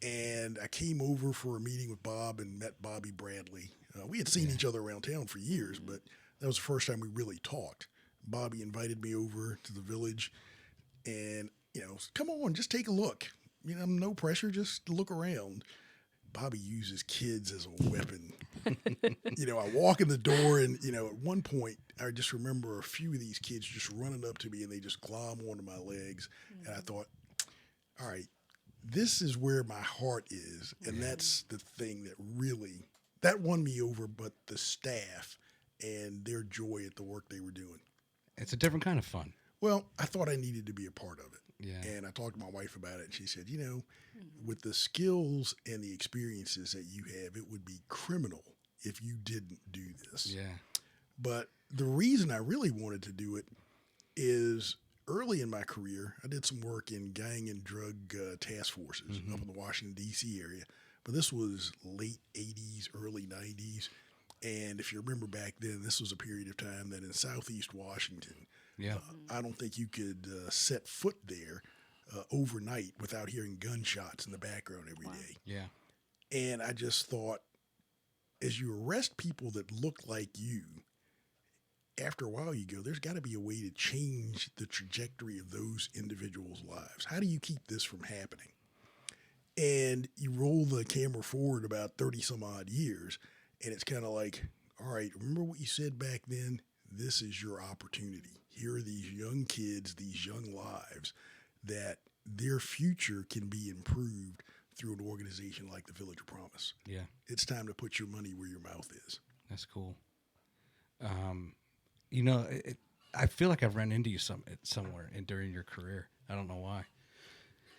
And I came over for a meeting with Bob and met Bobby Bradley. We had seen each other around town for years, but that was the first time we really talked. Bobby invited me over to the village, and, come on, just take a look. No pressure, just look around. Bobby uses kids as a weapon. I walk in the door, and, at one point, I just remember a few of these kids just running up to me, and they just glom onto my legs. And I thought, all right, this is where my heart is. And that's the thing that won me over, but the staff and their joy at the work they were doing. It's a different kind of fun. Well, I thought I needed to be a part of it. Yeah. And I talked to my wife about it, and she said, with the skills and the experiences that you have, it would be criminal if you didn't do this. Yeah. But the reason I really wanted to do it is early in my career, I did some work in gang and drug task forces up in the Washington, D.C. area. But this was late 80s, early 90s. And if you remember back then, this was a period of time that in Southeast Washington, I don't think you could set foot there overnight without hearing gunshots in the background every day. Yeah. And I just thought, as you arrest people that look like you, after a while you go, there's got to be a way to change the trajectory of those individuals' lives. How do you keep this from happening? And you roll the camera forward about 30 some odd years, and it's kind of like, all right, remember what you said back then? This is your opportunity. Here are these young kids, these young lives, that their future can be improved through an organization like the Village of Promise. Yeah. It's time to put your money where your mouth is. That's cool. I feel like I've run into you somewhere during your career. I don't know why.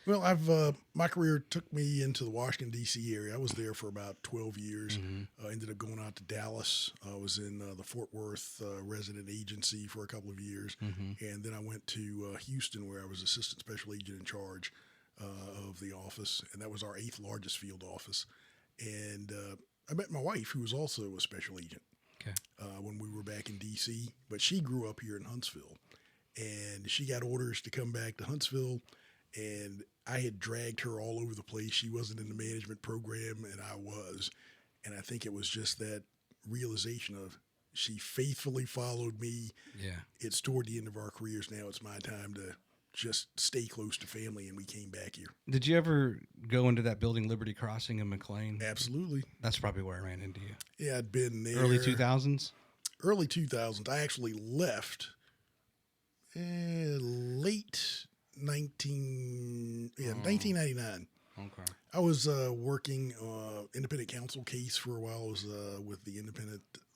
Well, my career took me into the Washington, D.C. area. I was there for about 12 years. Ended up going out to Dallas. I was in the Fort Worth resident agency for a couple of years. And then I went to Houston, where I was assistant special agent in charge of the office. And that was our 8th largest field office. And I met my wife, who was also a special agent when we were back in D.C. But she grew up here in Huntsville. And she got orders to come back to Huntsville. And I had dragged her all over the place. She wasn't in the management program, and I was. And I think it was just that realization of she faithfully followed me. Yeah. It's toward the end of our careers now. It's my time to just stay close to family, and we came back here. Did you ever go into that building, Liberty Crossing in McLean? Absolutely. That's probably where I ran into you. Yeah, I'd been there. Early 2000s? Early 2000s. I actually left late 1999. Okay. I was working independent counsel case for a while. I was with the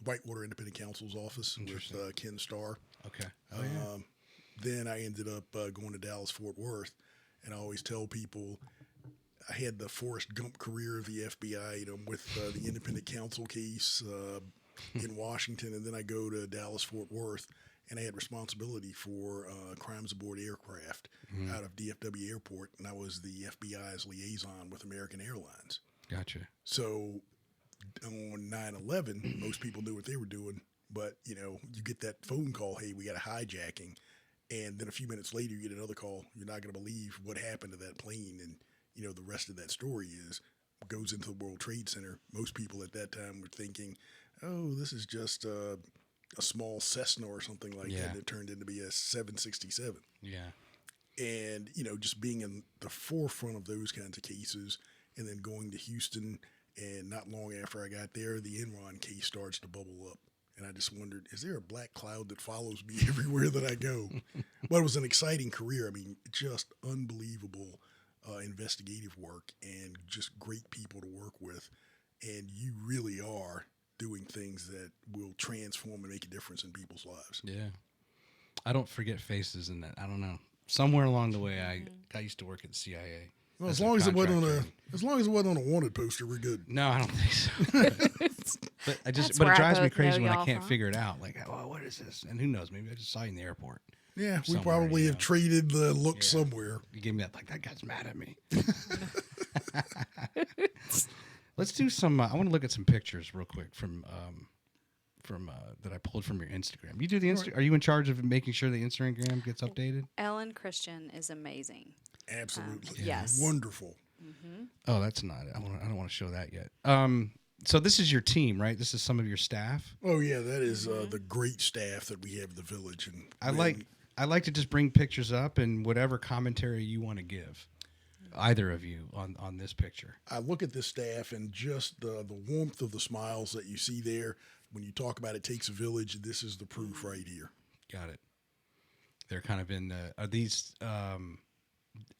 Whitewater Independent Counsel's office with Ken Starr. Okay. Then I ended up going to Dallas Fort Worth, and I always tell people I had the Forrest Gump career of the FBI, with the independent counsel case in Washington, and then I go to Dallas Fort Worth. And I had responsibility for crimes aboard aircraft out of DFW Airport, and I was the FBI's liaison with American Airlines. Gotcha. So on 9/11, most people knew what they were doing, but you get that phone call, "Hey, we got a hijacking," and then a few minutes later, you get another call. You're not going to believe what happened to that plane, and the rest of that story goes into the World Trade Center. Most people at that time were thinking, "Oh, this is just a small Cessna or something like that." And it turned into be a 767. Yeah. And, just being in the forefront of those kinds of cases, and then going to Houston, and not long after I got there, the Enron case starts to bubble up. And I just wondered, is there a black cloud that follows me everywhere that I go? But it was an exciting career. I mean, just unbelievable investigative work and just great people to work with. And you really are doing things that will transform and make a difference in people's lives. Yeah. I don't forget faces in that. I don't know. somewhere along the way, I used to work at the CIA. Well, As as a long as it wasn't contractor. as long as it wasn't on a wanted poster, we're good. No, I don't think so. But That's it where I drives me both crazy know when I y'all can't from. figure it out. Like, oh, what is this? And who knows? Maybe I just saw you in the airport. Yeah, we Somewhere, probably you have know. traded the look Yeah. somewhere. You gave me that guy's mad at me. Let's do some. I want to look at some pictures real quick from that I pulled from your Instagram. You do the Are you in charge of making sure the Instagram gets updated? Ellen Christian is amazing. Absolutely. Yes. Wonderful. Oh, that's not it. I don't want to show that yet. So this is your team, right? This is some of your staff. Oh yeah, that is the great staff that we have at the village, and I like to just bring pictures up and whatever commentary you want to give, either of you on this picture. I look at this staff and just the warmth of the smiles that you see there. When you talk about it takes a village, this is the proof right here. Got it. They're kind of in the. Are these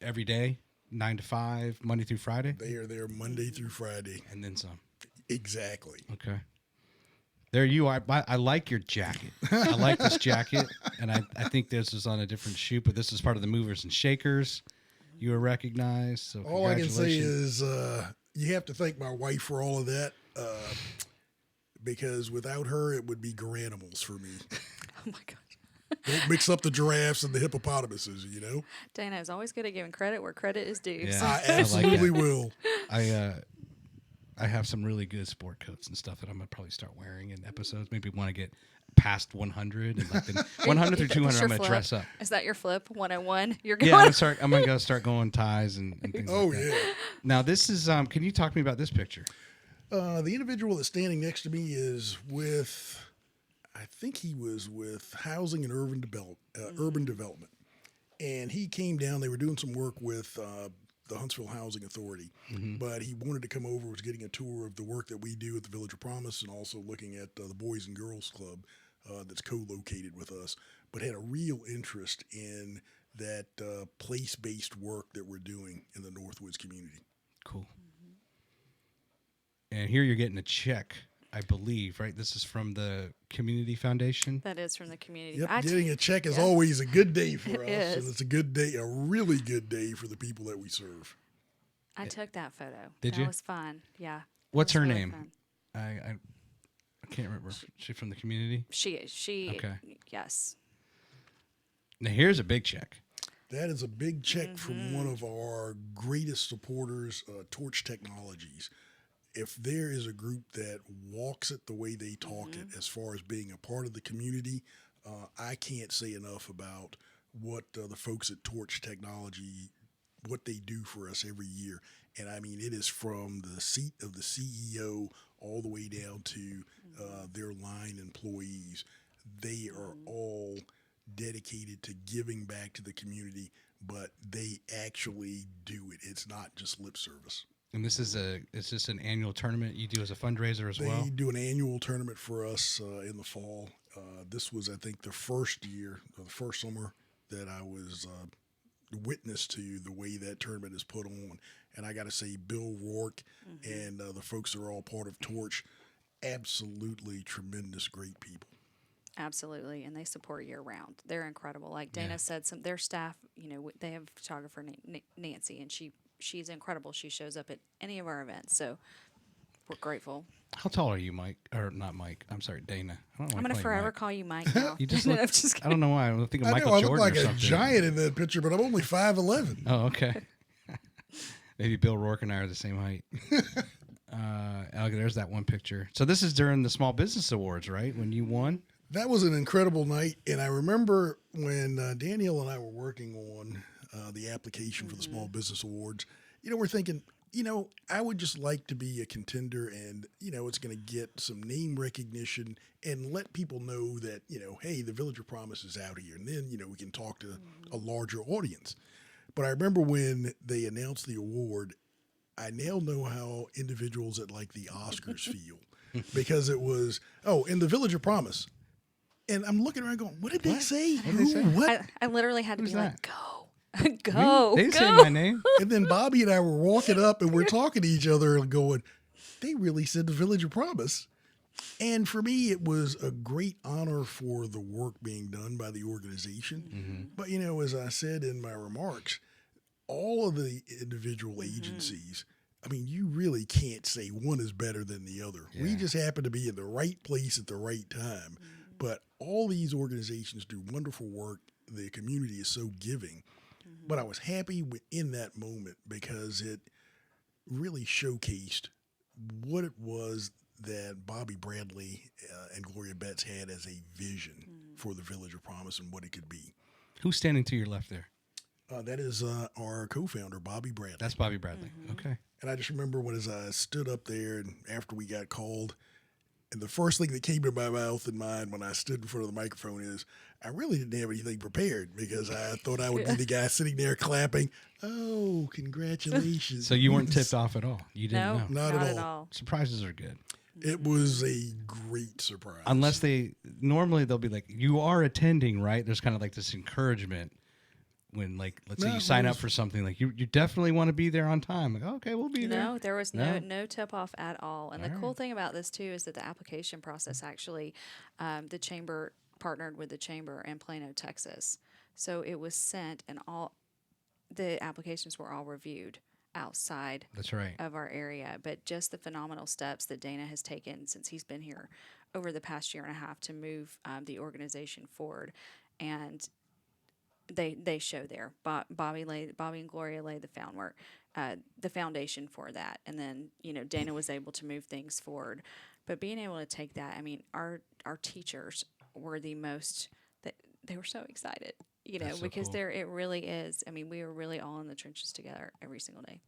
every day, 9 to 5, Monday through Friday, They are there Monday through Friday. and then some? Exactly. Okay. There you are. I like your jacket. I like this jacket, and I think this is on a different shoot, but this is part of the Movers and Shakers. You were recognized. So All I can say congratulations. is you have to thank my wife for all of that, because without her, it would be Garanimals for me. Oh my gosh. Don't mix up the giraffes and the hippopotamuses, you know? Dana is always good at giving credit where credit is due. Yeah. So- I like absolutely that. will. I have some really good sport coats and stuff that I'm gonna probably start wearing in episodes. Maybe want to get past 100 and like the 100 through 200, Is I'm your gonna flip? dress up. Is that your flip 101? You're going. Yeah, I'm gonna go start going ties and things. Oh, like that. yeah. Now this is. Can you talk to me about this picture? The individual that's standing next to me is with, I think he was with Housing and Urban Development. And he came down, they were doing some work with the Huntsville Housing Authority, but he wanted to come over, was getting a tour of the work that we do at the Village of Promise and also looking at the Boys and Girls Club that's co-located with us, but had a real interest in that place-based work that we're doing in the Northwoods community. Cool. And here you're getting a check, I believe, right? This is from the Community Foundation. That is from the community. Yep, I getting t- a check is yeah. always a good day for It us, is. and it's a good day, a really good day for the people that we serve. I took that photo. Did that you? was fun. Yeah. What's That her was really name? fun. I can't remember. She from the community. She is. She. Okay. Yes. Now here's a big check. That is a big check from one of our greatest supporters, Torch Technologies. If there is a group that walks it the way they talk it, as far as being a part of the community, I can't say enough about what the folks at Torch Technology, what they do for us every year. And I mean, it is from the seat of the CEO all the way down to their line employees. They are all dedicated to giving back to the community, but they actually do it. It's not just lip service. And this is it's just an annual tournament you do as a fundraiser as They well. do an annual tournament for us in the fall. This was, I think, the first year, or the first summer that I was witness to the way that tournament is put on. And I got to say, Bill Rourke and the folks that are all part of Torch, absolutely tremendous, great people. Absolutely, and they support year round. They're incredible. Like Dana said, their staff, they have photographer Nancy, and she's incredible. She shows up at any of our events, so we're grateful. How tall are you, Mike? Or not Mike? I'm sorry, Dana. I don't I'm want gonna to forever call you Mike now. You just No, look, I'm just I kidding. don't know why. I'm thinking I Michael know, I look Jordan like or a something. giant in that picture, but I'm only 5'11". Oh, okay. Maybe Bill Rourke and I are the same height. Okay, there's that one picture. So this is during the Small Business Awards, right? When you won? That was an incredible night, and I remember when Danielle and I were working on the application for the Small Business Awards, we're thinking, I would just like to be a contender and, it's going to get some name recognition and let people know that, hey, the Village of Promise is out here. And then, we can talk to a larger audience. But I remember when they announced the award, I now know how individuals at like the Oscars feel because it was, in the Village of Promise. And I'm looking around going, what did they say? What did they say? What? I literally had to Who's be that? like, go, go, They didn't say go. my name. And then Bobby and I were walking up and we're talking to each other and going, they really said the Village of Promise. And for me, it was a great honor for the work being done by the organization. But, as I said in my remarks, all of the individual agencies, I mean, you really can't say one is better than the other. Yeah. We just happen to be in the right place at the right time. But all these organizations do wonderful work. The community is so giving. But I was happy in that moment because it really showcased what it was that Bobby Bradley and Gloria Betts had as a vision for the Village of Promise and what it could be. Who's standing to your left there? That is our co-founder, Bobby Bradley. That's Bobby Bradley. Okay. And I just remember as I stood up there and after we got called, and the first thing that came to my mouth and mind when I stood in front of the microphone is, I really didn't have anything prepared because I thought I would be the guy sitting there clapping. Oh, congratulations. So you weren't tipped off at all? You didn't No, know? Not at all. Surprises are good. It was a great surprise. Unless normally they'll be like, you are attending, right? There's kind of like this encouragement when, like, let's say No, you sign it up was- for something, like you definitely want to be there on time. Like, okay, we'll be there. No, there was No? no tip off at all. And All the cool right. thing about this too is that the application process actually, the chamber partnered with the chamber in Plano, Texas. So it was sent, and all the applications were all reviewed outside That's right. of our area. But just the phenomenal steps that Dana has taken since he's been here over the past year and a half to move the organization forward, and they show there. Bobby and Gloria laid the foundation for that, and then Dana was able to move things forward. But being able to take that, I mean, our teachers were the most. They were so excited, That's so because cool. it really is. I mean, we are really all in the trenches together every single day.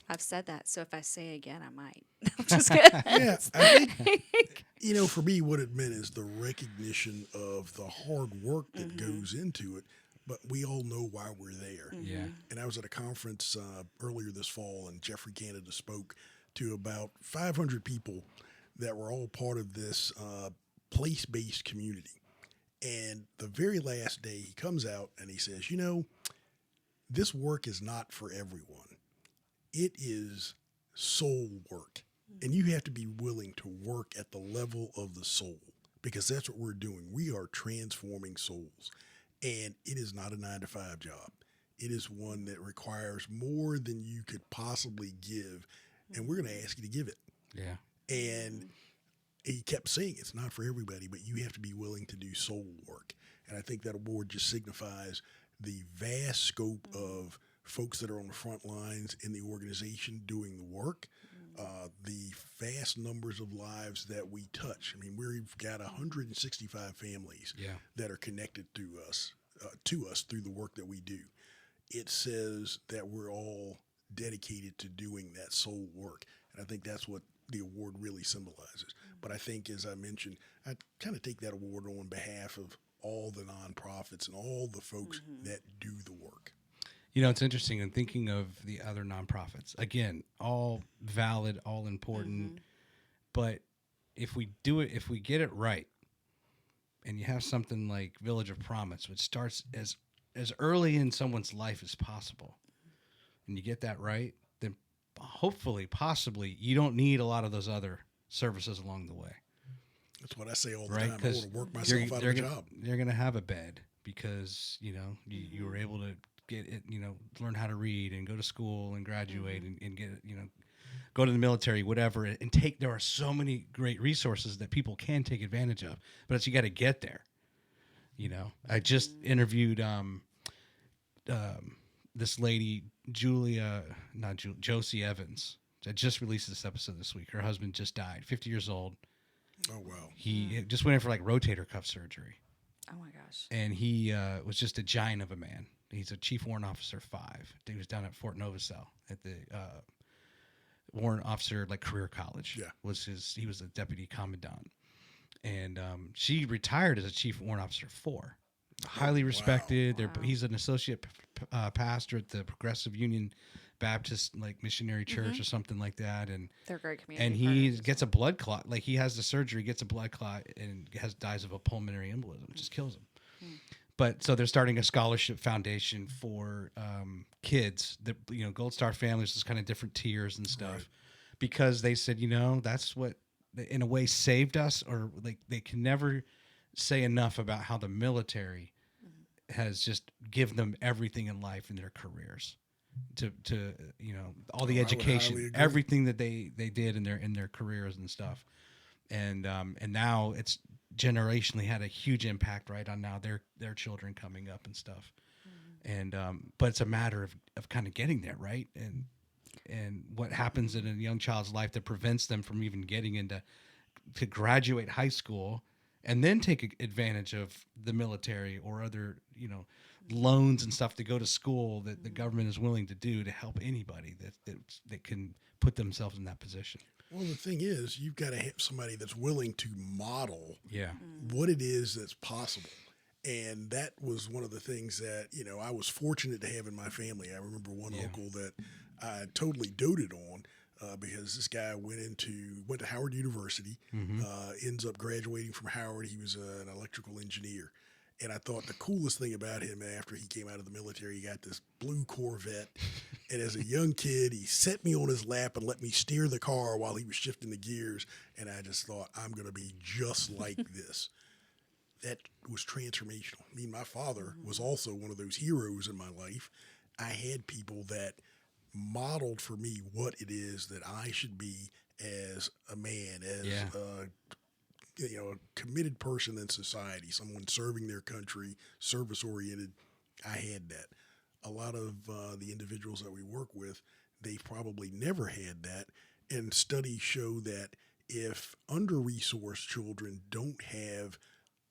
I've said that, so if I say it again, I might. I'm just kidding. Yeah, I think, for me, what it meant is the recognition of the hard work that goes into it, but we all know why we're there. Yeah. And I was at a conference earlier this fall, and Geoff Canada spoke to about 500 people that were all part of this place-based community. And the very last day, he comes out and he says, this work is not for everyone. It is soul work. And you have to be willing to work at the level of the soul, because that's what we're doing. We are transforming souls. And it is not a 9-to-5 job. It is one that requires more than you could possibly give. And we're going to ask you to give it. Yeah. And he kept saying it's not for everybody, but you have to be willing to do soul work. And I think that award just signifies the vast scope of folks that are on the front lines in the organization doing the work, the vast numbers of lives that we touch. I mean, we've got 165 families Yeah. that are connected to us through the work that we do. It says that we're all dedicated to doing that soul work. And I think that's what the award really symbolizes. But I think, as I mentioned, I kind of take that award on behalf of all the nonprofits and all the folks that do the work. It's interesting in thinking of the other nonprofits. Again, all valid, all important. But if we get it right, and you have something like Village of Promise, which starts as early in someone's life as possible, and you get that right, then hopefully, possibly, you don't need a lot of those other services along the way. That's what I say all the Right? time. I Because want to work myself out of a job. You're going to have a bed because, you were able to get it, learn how to read and go to school and graduate and get, go to the military, whatever, and there are so many great resources that people can take advantage of, but you got to get there. I just interviewed this lady, Josie Evans. I just released this episode this week. Her husband just died, 50 years old. Oh, wow. He just went in for like rotator cuff surgery. Oh my gosh. And he was just a giant of a man. He's a Chief Warrant Officer 5. He was down at Fort Novacell at the Warrant Officer career college. Yeah. He was a deputy commandant, and she retired as a Chief Warrant Officer 4. Highly respected. Wow. He's an associate pastor at the Progressive Union Baptist Missionary Church or something like that, and They're great community. he partners as gets a blood clot. He has the surgery, gets a blood clot, and dies of a pulmonary embolism, which just kills him. But so they're starting a scholarship foundation for kids that Gold Star families, is kind of different tiers and stuff, Right. because they said that's what in a way saved us, or like they can never say enough about how the military has just given them everything in life in their careers. To all the I would highly education, agree. everything that they did in their careers and stuff, and now it's generationally had a huge impact right on now their children coming up and stuff, and but it's a matter of kind of getting there, right, and what happens in a young child's life that prevents them from even getting into to graduate high school and then take advantage of the military or other loans and stuff to go to school that the government is willing to do to help anybody that can put themselves in that position. Well, the thing is, you've got to have somebody that's willing to model Yeah. what it is that's possible. And that was one of the things that, I was fortunate to have in my family. I remember one uncle that I totally doted on because this guy went to Howard University, ends up graduating from Howard. He was an electrical engineer. And I thought the coolest thing about him after he came out of the military, he got this blue Corvette. And as a young kid, he set me on his lap and let me steer the car while he was shifting the gears. And I just thought, I'm going to be just like this. That was transformational. I mean, my father was also one of those heroes in my life. I had people that modeled for me what it is that I should be as a man, as a committed person in society, someone serving their country, service-oriented. I had that. A lot of the individuals that we work with, they've probably never had that. And studies show that if under-resourced children don't have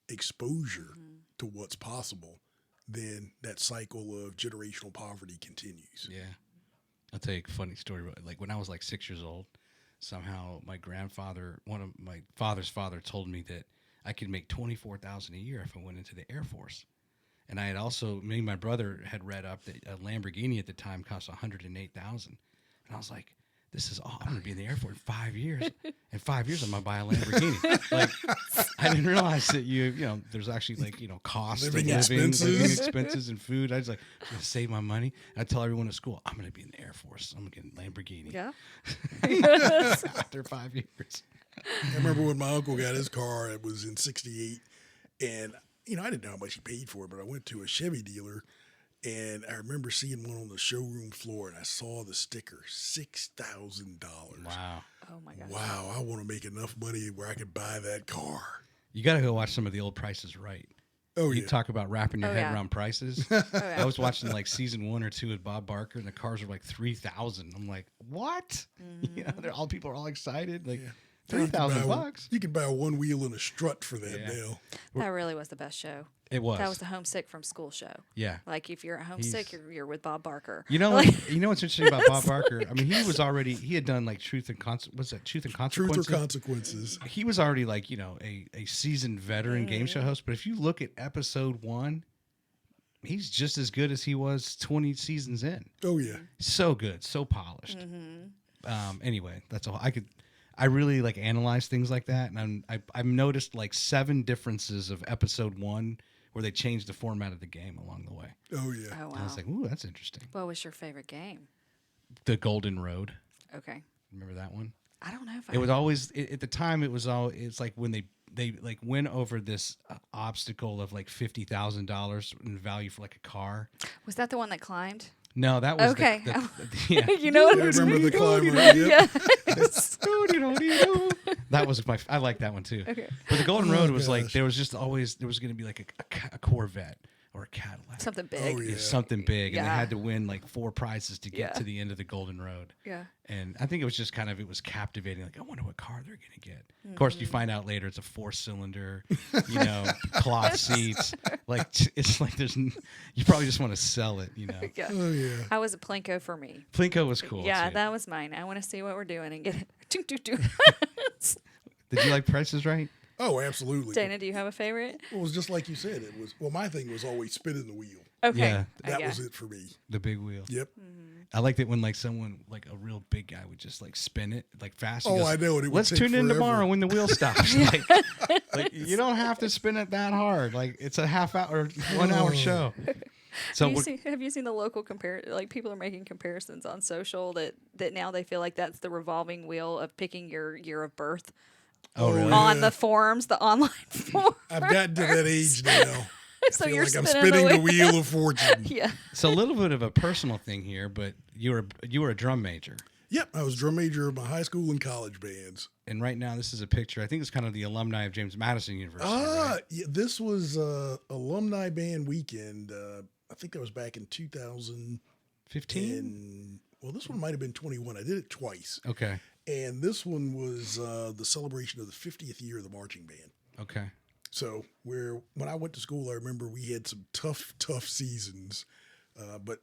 exposure to what's possible, then that cycle of generational poverty continues. Yeah. I'll tell you a funny story. Like when I was like 6 years old, somehow my grandfather, one of my father's father, told me that I could make $24,000 a year if I went into the Air Force. And I had also, me and my brother had read up that a Lamborghini at the time cost $108,000. And I was like, this is all, I'm going to be in the Air Force in 5 years. In 5 years, I'm going to buy a Lamborghini. Like, I didn't realize that there's actually cost Living of living expenses. expenses and food. I was like, I'm going to save my money. I tell everyone at school, I'm going to be in the Air Force. I'm going to get a Lamborghini. Yeah. After 5 years. I remember when my uncle got his car, it was in 68, and, I didn't know how much he paid for it, but I went to a Chevy dealer, and I remember seeing one on the showroom floor, and I saw the sticker, $6,000. Wow. Oh my gosh. Wow, I want to make enough money where I could buy that car. You got to go watch some of the old Prices Right. Oh, You yeah. talk about wrapping your Oh, head yeah. around prices. yeah. I was watching like season 1 or 2 with Bob Barker, and the cars were like $3,000. I'm like, what? All people are all excited. Like $3,000. You could buy a one wheel and a strut for that Yeah. now. That really was the best show. It was. That was the homesick from school show. Yeah. Like if you're homesick, He's- you're with Bob Barker. You know, what's interesting about Bob Barker? I mean, he had done like Truth and Consequences. Truth or consequences. He was already like, a seasoned veteran game show host. But if you look at episode 1, he's just as good as he was 20 seasons in. Oh, yeah. So good, so polished. Anyway, that's all. I really like analyze things like that, and I've noticed like 7 differences of episode 1 where they changed the format of the game along the way. Oh, yeah. Oh wow. And I was like, ooh, that's interesting. What was your favorite game? The Golden Road. Okay. Remember that one? I don't know if It was always at the time. It's like when they like went over this obstacle of like $50,000 in value for like a car. Was that the one that climbed? No, that was Okay. yeah. You know what I I'm remember the climber. Yeah. That was I like that one too. Okay. But the Golden Road was like gosh. there was going to be like a Corvette or a Cadillac. Something big. Oh, yeah. Something big, and they Yeah. had to win like 4 prizes to get Yeah. to the end of the Golden Road. Yeah. And I think it was just it was captivating. Like, I wonder what car they're going to get. Of course, you find out later it's a 4-cylinder, cloth seats. Like, it's like you probably just want to sell it, Yeah. Oh, yeah. I was a Plinko for me. Plinko was cool. Yeah, too. that was mine. I want to see what we're doing and get it. Doo, doo, doo. Did you like Prices Right? Oh, absolutely. Dana, do you have a favorite? It was just like you said. My thing was always spinning the wheel. Okay. Yeah. That was it for me. The big wheel. Yep. I liked it when like someone like a real big guy would just like spin it like fast. He Oh, goes, I know it. It would Let's take tune in forever." tomorrow when the wheel stops. like you don't have to spin it that hard. Like it's a half hour, 1 hour show. So Have you seen the local like people are making comparisons on social that now they feel like that's the revolving wheel of picking your year of birth Oh, really? on the forums, the online forums. I've gotten to that age now. So I feel you're like I'm spinning spinning the the wheel of fortune. Yeah. So a little bit of a personal thing here, but you were a drum major. Yep, I was drum major of my high school and college bands. And right now, this is a picture. I think it's kind of the alumni of James Madison University. Right? Yeah, this was alumni band weekend. I think that was back in 15? Well, this one might have been 21. I did it twice. Okay. And this one was the celebration of the 50th year of the marching band. Okay. So when I went to school, I remember we had some tough seasons. But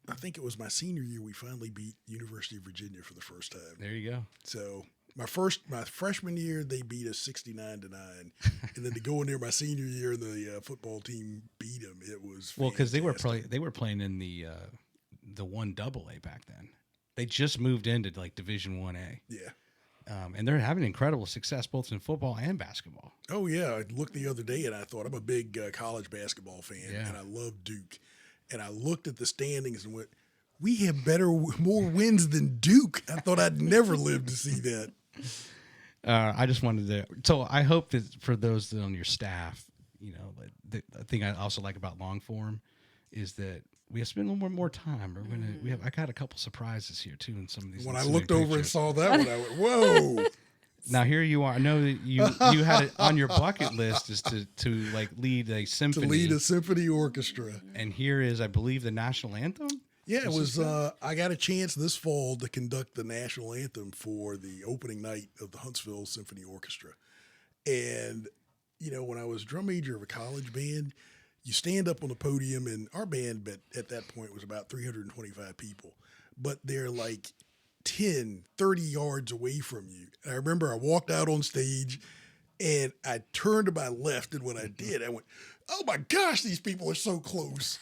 I think it was my senior year we finally beat University of Virginia for the first time. There you go. So my freshman year, they beat us 69-9, and then to go in there my senior year, and the football team beat them. It was Well, because they were fantastic. playing in the 1AA back then. They just moved into like Division 1A. Yeah. And they're having incredible success both in football and basketball. Oh yeah, I looked the other day and I thought, I'm a big college basketball fan, Yeah. and I love Duke. And I looked at the standings and went, we have more wins than Duke. I thought I'd never live to see that. I just wanted to. So I hope that for those that on your staff, you know, the thing I also like about long form is that we have to spend a little more time. I got a couple surprises here too in some of these. When I ensuing looked over and pictures. saw that one, I went, whoa. Now here you are. I know that you had it on your bucket list is to like lead a To symphony. lead a symphony orchestra. And here is, I believe, the national anthem. Yeah, it was. I got a chance this fall to conduct the national anthem for the opening night of the Huntsville Symphony Orchestra. And, you know, when I was drum major of a college band, you stand up on the podium, and our band at that point was about 325 people. But they're like 10, 30 yards away from you. And I remember I walked out on stage, and I turned to my left, and when I did, I went, oh my gosh, these people are so close.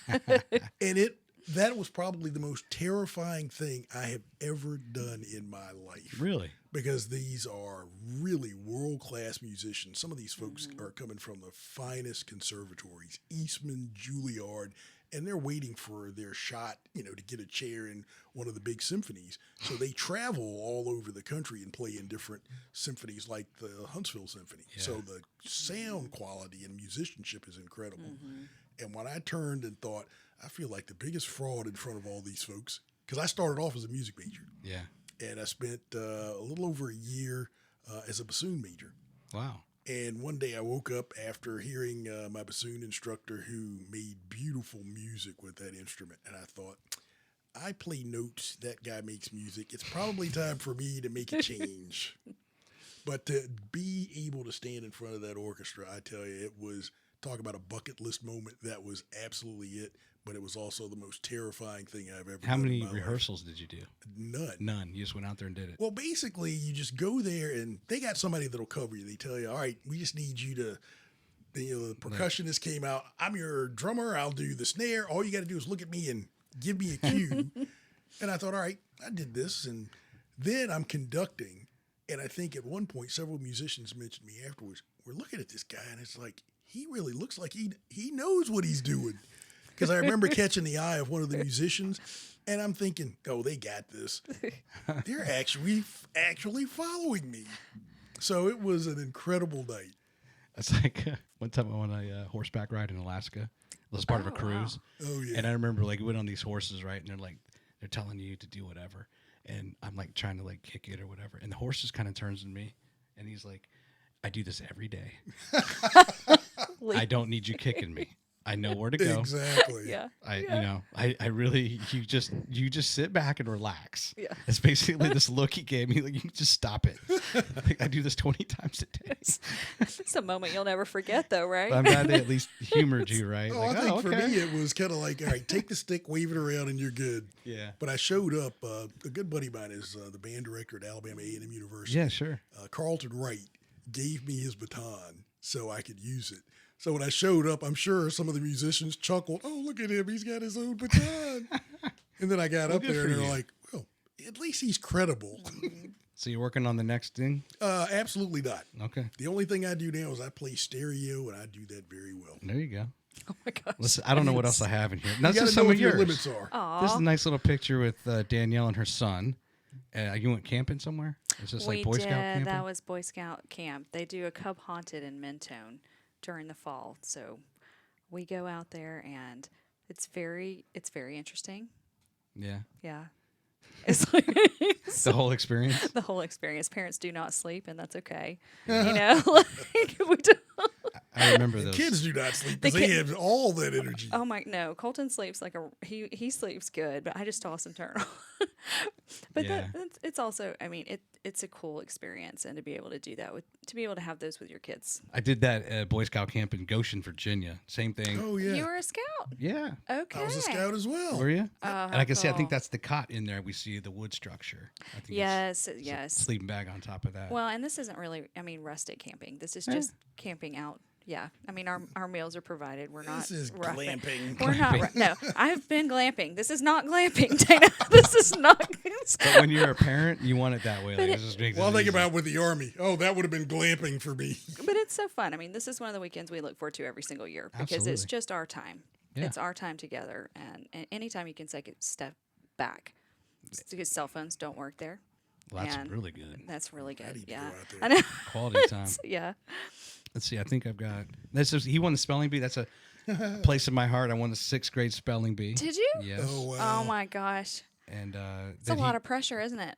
And that was probably the most terrifying thing I have ever done in my life. Really? Because these are really world-class musicians. Some of these folks are coming from the finest conservatories, Eastman, Juilliard, and they're waiting for their shot, you know, to get a chair in one of the big symphonies. So they travel all over the country and play in different symphonies like the Huntsville Symphony. Yeah. So the sound quality and musicianship is incredible. And when I turned and thought, I feel like the biggest fraud in front of all these folks, because I started off as a music major. Yeah. And I spent a little over a year as a bassoon major. Wow. And one day I woke up after hearing my bassoon instructor, who made beautiful music with that instrument. And I thought, I play notes, that guy makes music. It's probably time for me to make a change. But to be able to stand in front of that orchestra, I tell you, it was, talk about a bucket list moment. That was absolutely it. But it was also the most terrifying thing I've ever done. How many in my life. rehearsals did you do? None. None. You just went out there and did it. Well, basically, you just go there, and they got somebody that'll cover you. They tell you, all right, we just need you to, the percussionist came out. I'm your drummer. I'll do the snare. All you got to do is look at me and give me a cue. And I thought, all right, I did this. And then I'm conducting. And I think at one point, several musicians mentioned me afterwards. We're looking at this guy, and it's like, he really looks like he knows what he's doing. Because I remember catching the eye of one of the musicians, and I'm thinking, oh, they got this. They're actually following me. So it was an incredible night. It's like one time I went on a horseback ride in Alaska. It was part of a cruise. Oh, yeah. And I remember like we went on these horses, right? And they're telling you to do whatever. And I'm like trying to like kick it or whatever. And the horse just kind of turns to me and he's like, I do this every day. I don't need you kicking me. I know where to go. Exactly. Yeah. I really, you just sit back and relax. Yeah. It's basically this look he gave me. Like, you just stop it. Like, I do this 20 times a day. It's a moment you'll never forget, though, right? But I'm glad they at least humored you, right? Oh, Like, I think for okay. me, it was kind of like, all right, take the stick, wave it around, and you're good. Yeah. But I showed up. A good buddy of mine is the band director at Alabama A&M University. Yeah, sure. Carlton Wright gave me his baton so I could use it. So when I showed up, I'm sure some of the musicians chuckled, oh, look at him. He's got his own baton. And then I got up good there for and they're you. like, well, at least he's credible. So you're working on the next thing? Absolutely not. Okay. The only thing I do now is I play stereo, and I do that very well. There you go. Oh my gosh. Listen, I don't know what else I have in here. You That's got just to know some what of your yours. limits are. Aw. This is a nice little picture with Danielle and her son. You went camping somewhere? Is this like We Boy did. Scout camping? That was Boy Scout camp. They do a Cub Haunted in Mentone during the fall. So we go out there, and it's very interesting. Yeah. Yeah. It's like The whole experience. the whole experience. Parents do not sleep, and that's okay. You know, like we do. I remember those. Kids do not sleep The because they kid- have all that energy. Oh my no, Colton sleeps like he sleeps good, but I just toss and turn. But Yeah. it's also, I mean, it's a cool experience, and to be able to do that to be able to have those with your kids. I did that at Boy Scout camp in Goshen, Virginia. Same thing. Oh yeah, You were a scout. Yeah. Okay. I was a scout as well. Were you? Oh, And how I can see. I think cool. that's the cot in there. We see the wood structure. I think Yes, it's yes. a sleeping bag on top of that. Well, and this isn't really, I mean, rustic camping. This is Yeah. just camping out. Yeah. I mean, our meals are provided. We're not. This is roughing- glamping. We're not. No, I've been glamping. This is not glamping, Dana. This is not. But when you're a parent, you want it that way. Like, But it just makes Well, it think easy. about with the Army. Oh, that would have been glamping for me. But it's so fun. I mean, this is one of the weekends we look forward to every single year because it's Absolutely. just our time. Yeah. It's our time together, and anytime you can take a step back, because cell phones don't work there. Well, that's and really good. That's really good. need to Yeah, go out there. I know. Quality time. Yeah. Let's see. I think I've got. He won the spelling bee. That's a place in my heart. I won the 6th grade spelling bee. Did you? Yes. Oh wow. Oh my gosh, And it's a lot of pressure, isn't it?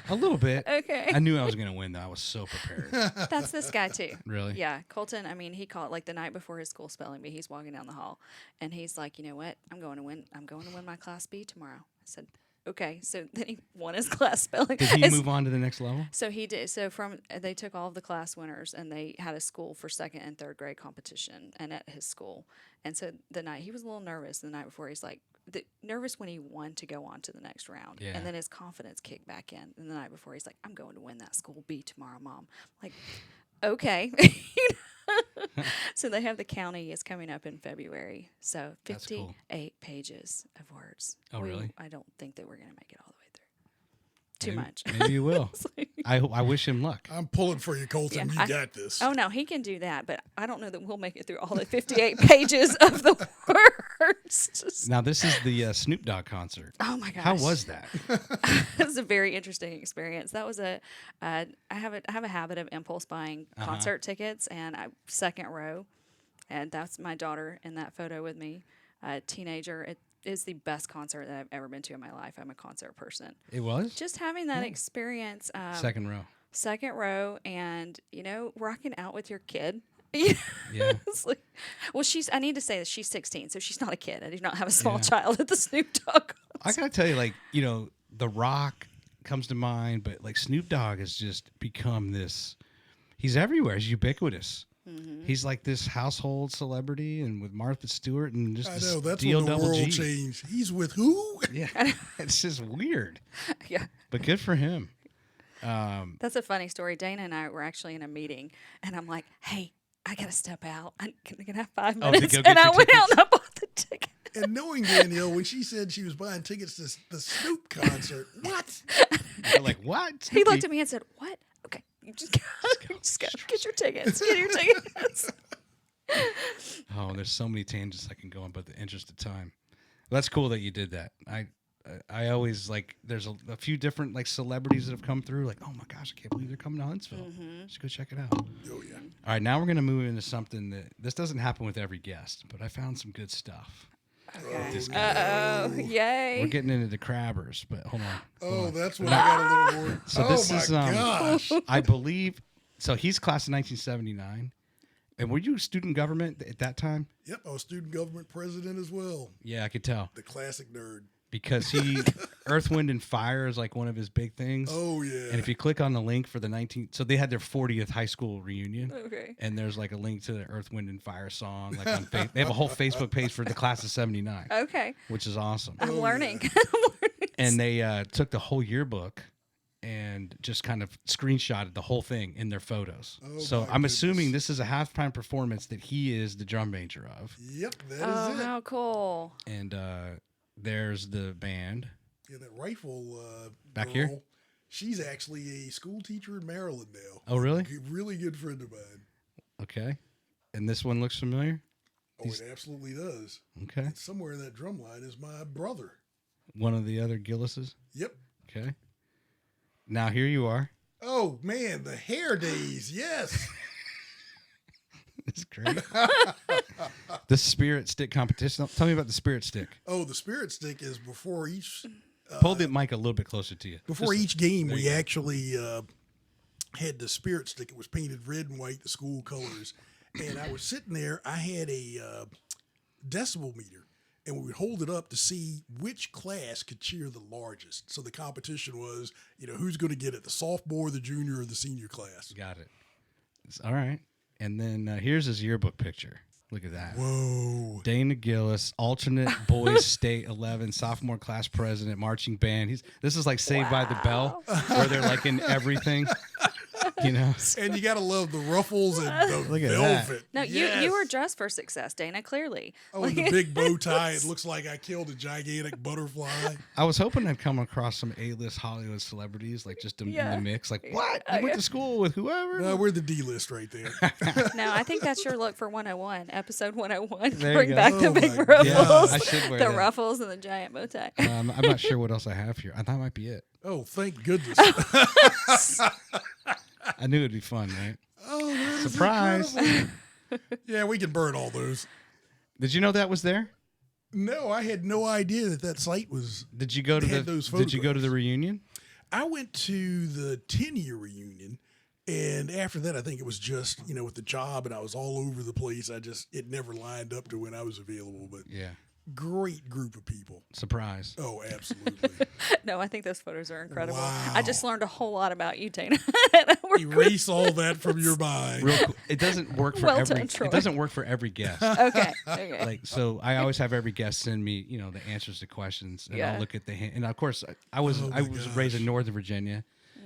a little bit. Okay. I knew I was going to win, though. I was so prepared. That's this guy too. Really? Yeah, Colton. I mean, he called like the night before his school spelling bee. He's walking down the hall, and he's like, "You know what? I'm going to win. I'm going to win my Class B tomorrow." I said, "Okay." So then he won his class spelling. Did he It's- move on to the next level? So he did. So they took all of the class winners, and they had a school for 2nd and 3rd grade competition, and at his school. And so the night he was a little nervous. The night before, he's like nervous when he won to go on to the next round, Yeah. and then his confidence kicked back in. And the night before, he's like, "I'm going to win that school B tomorrow, Mom." Like, okay. So they have the county is coming up in February. So That's 58 cool. pages of words. Oh, really? I don't think that we're going to make it all the way through. Too Maybe- much. Maybe you will. It's like- I wish him luck. I'm pulling for you, Colton. Yeah, You got this. Oh no, he can do that, but I don't know that we'll make it through all the 58 pages of the words. Just- Now, this is the Snoop Dogg concert. oh my gosh, How was that? It was a very interesting experience. That was I have a habit of impulse buying concert tickets, and I 2nd row, and that's my daughter in that photo with me, teenager. It is the best concert that I've ever been to in my life. I'm a concert person. It was? Just having that experience. 2nd row. 2nd row, and rocking out with your kid. Yeah. It's like, well, I need to say that she's 16, so she's not a kid. I do not have a small Yeah. child at the Snoop Dogg I got to tell you, like, The Rock comes to mind, but like Snoop Dogg has just become this. He's everywhere. He's ubiquitous. Mm-hmm. He's like this household celebrity, and with Martha Stewart and just I this know that's deal when the double world G. changed. He's with who? Yeah, it's just weird, Yeah. but good for him. That's a funny story. Dana and I were actually in a meeting, and I'm like, "Hey, I gotta step out. I can have 5 Oh, to minutes." go And get I your went out tickets? and I bought the ticket. And knowing Danielle, when she said she was buying tickets to the Snoop concert, what? You're like, what? He looked at me and said, "What? Okay, you just go get your tickets. Get your tickets." Oh, there's so many tangents I can go on, but the interest of time. Well, that's cool that you did that. I always like. There's a few different like celebrities that have come through. Like, oh my gosh, I can't believe they're coming to Huntsville. Mm-hmm. Just go check it out. Oh yeah. All right, now we're gonna move into something that this doesn't happen with every guest, but I found some good stuff. Okay. This Uh oh! Yay! We're getting into the crabbers, but hold on. Oh, that's when I got a little more. So oh this my is, gosh. I believe. So he's class of 1979, and were you student government at that time? Yep, I was student government president as well. Yeah, I could tell The classic nerd. because he Earth, Wind, and Fire is like one of his big things. Oh yeah. And if you click on the link for so they had their 40th high school reunion. Okay. And there's like a link to the Earth, Wind, and Fire song. Like on they have a whole Facebook page for the class of 79, Okay. which is awesome. I'm Oh, learning. yeah. I'm learning. And they took the whole yearbook and just kind of screenshotted the whole thing in their photos. Oh, So my I'm goodness. assuming this is a halftime performance that he is the drum major of. Yep, that is Oh, it. how cool! And there's the band. Yeah, that rifle Back girl, here? She's actually a school teacher in Maryland now. Oh, really? Really good friend of mine. Okay. And this one looks familiar? Oh, These- it absolutely does. Okay. And somewhere in that drum line is my brother. One of the other Gillises? Yep. Okay. Now here you are. Oh man, the hair days. Yes. It's great. The spirit stick competition. Tell me about the spirit stick. Oh, the spirit stick is before each. Pull the mic a little bit closer to you. Before each game, there we you go. actually had the spirit stick. It was painted red and white, the school colors. And I was sitting there. I had a decibel meter, and we would hold it up to see which class could cheer the largest. So the competition was, who's going to get it, the sophomore, the junior, or the senior class. Got it. All right. And then here's his yearbook picture. Look at that. Whoa. Dana Gillis, alternate boys state 11, sophomore class president, marching band. This is like Saved by the Bell, where they're like in everything, And you got to love the ruffles and the Look at that. velvet. No, Yes. you were dressed for success, Dana, clearly. Oh, and the big bow tie. It looks like I killed a gigantic butterfly. I was hoping I'd come across some A-list Hollywood celebrities, like just in the mix. Like, what? You went to school with whoever? No, we're the D-list right there. No, I think that's your look for 101, episode 101. There you Bring go. back Oh the big my ruffles. I should wear the that. ruffles and the giant bow tie. I'm not sure what else I have here. That might be it. Oh, thank goodness. I knew it'd be fun, right? Oh, that is Surprise. incredible. Yeah, we can burn all those. Did you know that was there? No, I had no idea that site was. Did you go to Had those Did you go to the photographs. reunion? I went to the 10-year reunion, and after that, I think it was just, with the job, and I was all over the place. It never lined up to when I was available, but Yeah. great group of people. Surprise. Oh, absolutely. No, I think those photos are incredible. Wow. I just learned a whole lot about you, Dana. We're Erase all that from your mind. Real cool. It doesn't work for Well every. done, Troy. It doesn't work for every guest. okay. Okay. Like, so I always have every guest send me, the answers to questions, and Yeah. I'll look at the and of course I was Oh I my was raised in gosh. Northern Virginia.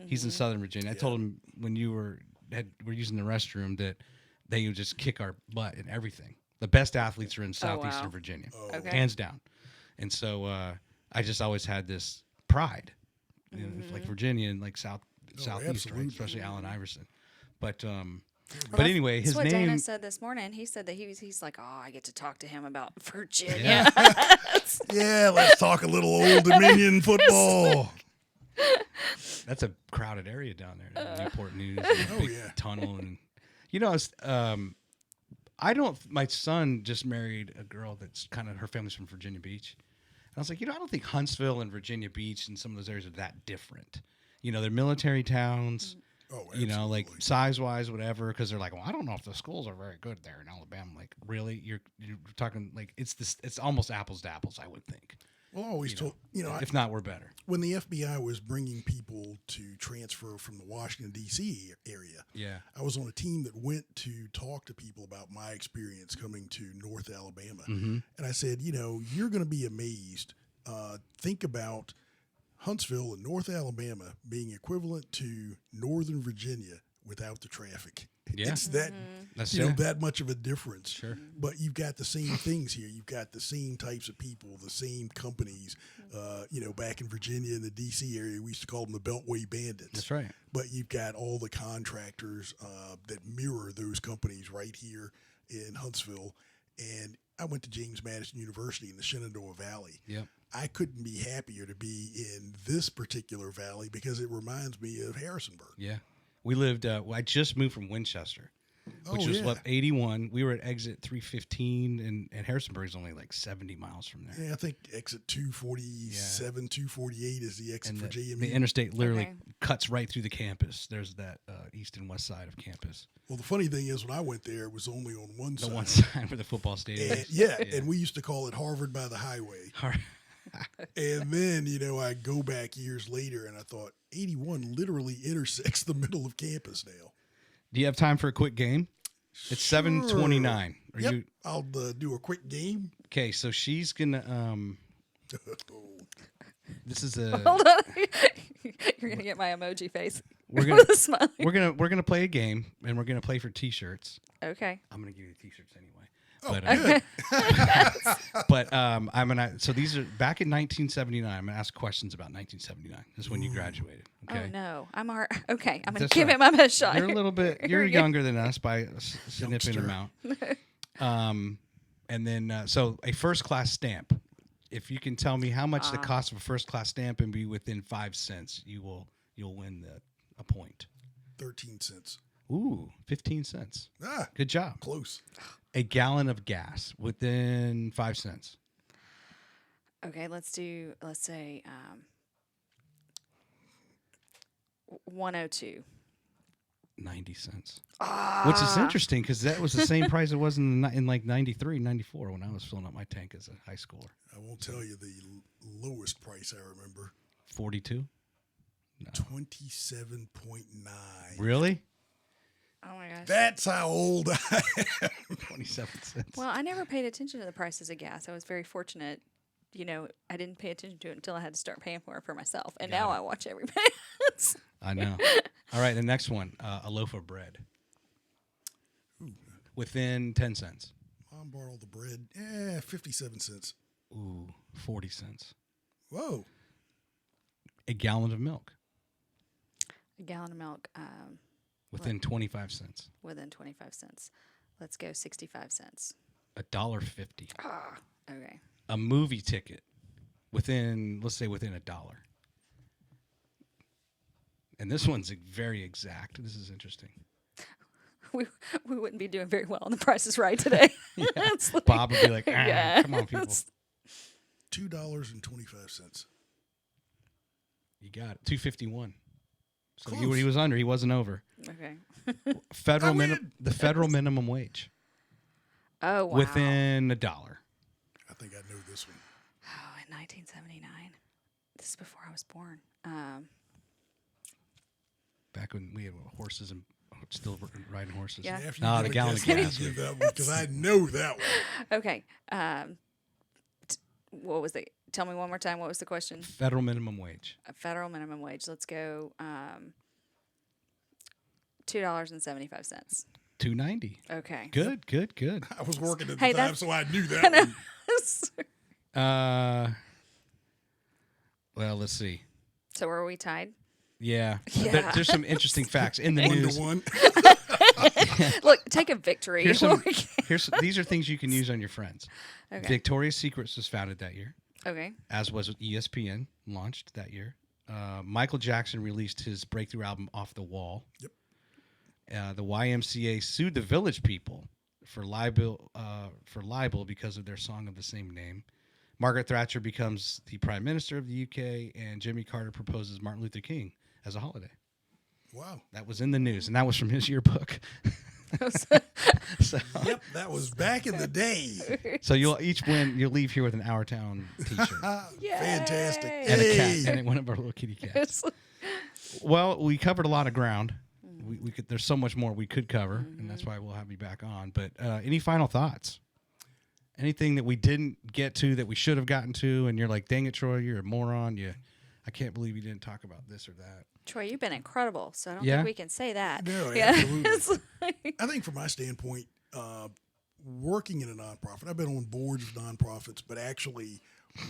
He's Mm-hmm. in Southern Virginia. I told him when you were using the restroom that they would just kick our butt in everything. The best athletes are in Southeastern wow. Virginia, Okay. hands down. And so I just always had this pride, Mm-hmm. like Virginia and like Southeast, right? absolutely. Especially Allen Iverson. But Well, anyway, his that's what name. Dana said this morning. He said that he's like, oh, I get to talk to him about Virginia. Yeah. Yeah, let's talk a little Old Dominion football. That's a crowded area down there. Newport News, and Oh, big yeah. tunnel, and it's, I don't. My son just married a girl that's kind of her family's from Virginia Beach, and I was like, I don't think Huntsville and Virginia Beach and some of those areas are that different. They're military towns. Oh, Like absolutely. size wise, whatever. Because they're like, well, I don't know if the schools are very good there in Alabama. Like, really, you're talking like it's almost apples to apples. I would think. Well, I always told, If not, we're better. when the FBI was bringing people to transfer from the Washington, D.C. area, Yeah. I was on a team that went to talk to people about my experience coming to North Alabama. Mm-hmm. And I said, you're going to be amazed. Think about Huntsville and North Alabama being equivalent to Northern Virginia without the traffic. Yeah. It's that, That's that much of a difference. Sure. But you've got the same things here. You've got the same types of people, the same companies. Back in Virginia in the D.C. area, we used to call them the Beltway Bandits. That's right. But you've got all the contractors that mirror those companies right here in Huntsville. And I went to James Madison University in the Shenandoah Valley. Yep. I couldn't be happier to be in this particular valley because it reminds me of Harrisonburg. Yeah. We lived, I just moved from Winchester, which was 81. We were at exit 315, and Harrisonburg is only like 70 miles from there. Yeah, I think exit 247, 248 is the exit And for the JMU. interstate literally Okay. cuts right through the campus. There's that east and west side of campus. Well, the funny thing is, when I went there, it was only on one The side. one side where the football stadium And, is. yeah, and we used to call it Harvard by the Highway. All right. And then, I go back years later and I thought 81 literally intersects the middle of campus now. Do you have time for a quick game? It's 7:29. Are Yep, you I'll do a quick game. okay? So she's gonna. This is a. Hold on. You're gonna get my emoji face. We're gonna The smiley. we're gonna play a game, and we're gonna play for T-shirts. Okay. I'm gonna give you the T-shirts anyway. Oh, But, but I'm gonna. So these are back in 1979. I'm gonna ask questions about 1979. This is when you graduated. Okay. Oh no, okay. I'm gonna That's give right. it my best shot. You're a little bit. You're Here we go. younger than us by a significant Youngster. amount. And then so a first class stamp. If you can tell me how much the cost of a first class stamp and be within 5 cents, you'll you'll win a point. 13 cents. Ooh, 15 cents. Ah, Good job. close. A gallon of gas within 5 cents. Okay, let's say 102. 90 cents. Which is interesting because that was the same price it was in like 93, 94 when I was filling up my tank as a high schooler. I won't tell you the lowest price I remember. 42? 27.9. Really? Oh my gosh. That's how old I am. 27 cents. Well, I never paid attention to the prices of gas. I was very fortunate. You know, I didn't pay attention to it until I had to start paying for it for myself. And now I watch every penny. I know. All right, the next one, a loaf of bread. Within 10 cents. Mom bought all the bread. 57 cents. Ooh, 40 cents. Whoa. A gallon of milk. A gallon of milk Within 25 cents. within 25 cents. Let's go 65 cents. $1.50. Okay. A movie ticket within, let's say within $1. And this one's very exact. This is interesting. We wouldn't be doing very well on the Price is Right today. It's like- Bob would be like, Yeah. come on, people. $2.25. You got it. 251. So Close. he was under. He wasn't over. Okay. Federal win. the federal minimum wage Oh, wow. within $1. I think I know this one. Oh, in 1979. This is before I was born. Back when we had horses and still riding horses. Yeah. After No, you the give a gallon guess, of I'll gas. give you that one because I know that one. Okay. What was the? Tell me one more time. What was the question? Federal minimum wage. A federal minimum wage. Let's go. $2.75. $2.90. Okay. Good. I was working at the Hey, time, that's- so I knew that one. Well, let's see. So are we tied? Yeah. Yeah. There's some interesting facts in the 1 news. to 1. Look, take a victory. These are things you can use on your friends. Okay. Victoria's Secrets was founded that year, Okay. as was ESPN, launched that year. Michael Jackson released his breakthrough album Off the Wall. Yep. The YMCA sued the Village People for libel because of their song of the same name. Margaret Thatcher becomes the Prime Minister of the UK, and Jimmy Carter proposes Martin Luther King as a holiday. Wow. That was in the news, and that was from his yearbook. so, Yep, that was back in the day. so you'll leave here with an Our Town T-shirt Fantastic. and a Hey. cat and one of our little kitty cats. Well, we covered a lot of ground. We could. There's so much more we could cover, and that's why we'll have you back on. But any final thoughts? Anything that we didn't get to that we should have gotten to, and you're like, "Dang it, Troy, you're a moron." I can't believe you didn't talk about this or that. Troy, you've been incredible, so I don't Yeah? think we can say that. No, yeah. absolutely. It's like- I think from my standpoint, working in a nonprofit, I've been on boards of nonprofits, but actually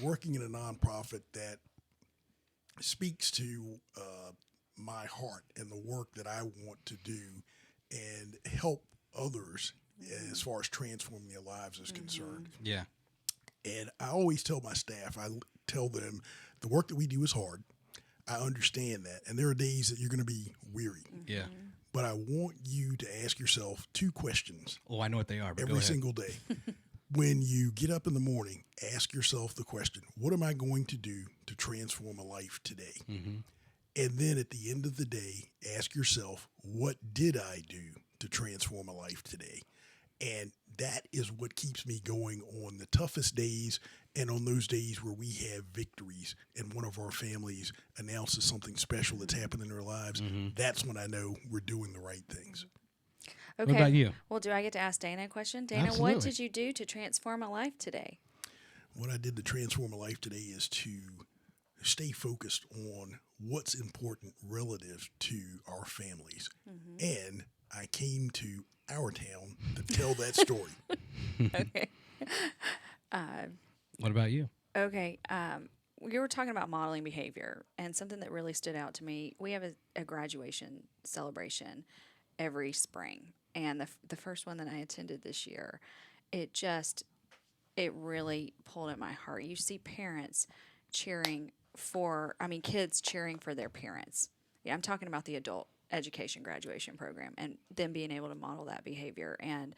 working in a nonprofit that speaks to my heart and the work that I want to do and help others as far as transforming their lives is concerned. Yeah. And I always tell my staff, I tell them the work that we do is hard. I understand that. And there are days that you're going to be weary. Yeah. But I want you to ask yourself 2 questions Oh, I know what they are. But go every ahead. single day. When you get up in the morning, ask yourself the question, what am I going to do to transform a life today? Mm-hmm. And then at the end of the day, ask yourself, what did I do to transform a life today? And that is what keeps me going on the toughest days and on those days where we have victories and one of our families announces something special that's happened in their lives. That's when I know we're doing the right things. okay. What about you? Well, do I get to ask Dana a question? Dana, Absolutely. what did you do to transform a life today? What I did to transform a life today is to stay focused on what's important relative to our families. And I came to our town to tell that story. Okay. What about you? Okay. We were talking about modeling behavior, and something that really stood out to me. We have a graduation celebration every spring, and the first one that I attended this year, it really pulled at my heart. You see parents cheering kids cheering for their parents, Yeah, I'm talking about the adult education graduation program and them being able to model that behavior and